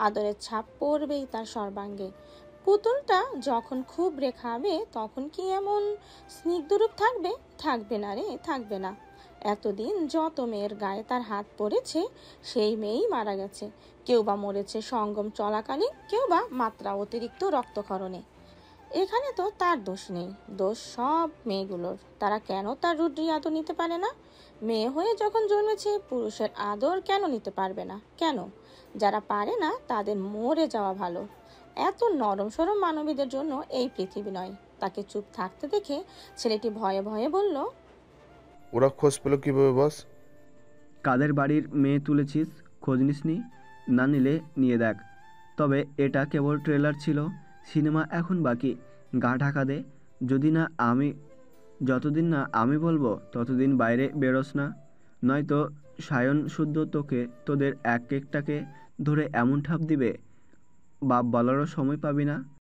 আদরের ছাপ পড়বেই তার সর্বাঙ্গে। পুতুলটা যখন খুব রেখাবে তখন কি এমন স্নিগ্ধরূপ থাকবে? থাকবে না রে, থাকবে না। এতদিন যত মেয়ের গায়ে তার হাত পড়েছে সেই মেয়েই মারা গেছে। কেউ বা মরেছে সঙ্গম চলাকালীন, কেউ বা মাত্রা অতিরিক্ত রক্তক্ষরণে। এখানে তো তার দোষ নেই, দোষ সব মেয়েগুলোর। তারা কেন তার রুদ্রি আদর নিতে পারে না? মেয়ে হয়ে যখন জন্মেছে পুরুষের আদর কেন নিতে পারবে না? কেন? যারা পারে না তাদের মরে যাওয়া ভালো। এত নরম সরম মানবীদের জন্য এই পৃথিবী নয়। তাকে চুপ থাকতে দেখে ছেলেটি ভয়ে ভয়ে বলল, ওরা খোঁজ পেল কিভাবে বস? কাদের বাড়ির মেয়ে তুলেছিস খোঁজ নিসনি? না নিলে নিয়ে দেখ। তবে এটা কেবল ট্রেলার ছিল, সিনেমা এখন বাকি। গা ঢাকা দে। যতদিন না আমি বলবো ততদিন বাইরে বেরোস না, নয়তো সায়ন শুদ্ধ তোদের এক একটাকে ধরে এমন ঠাপ দিবে বাপ বলারও সময় পাবি না।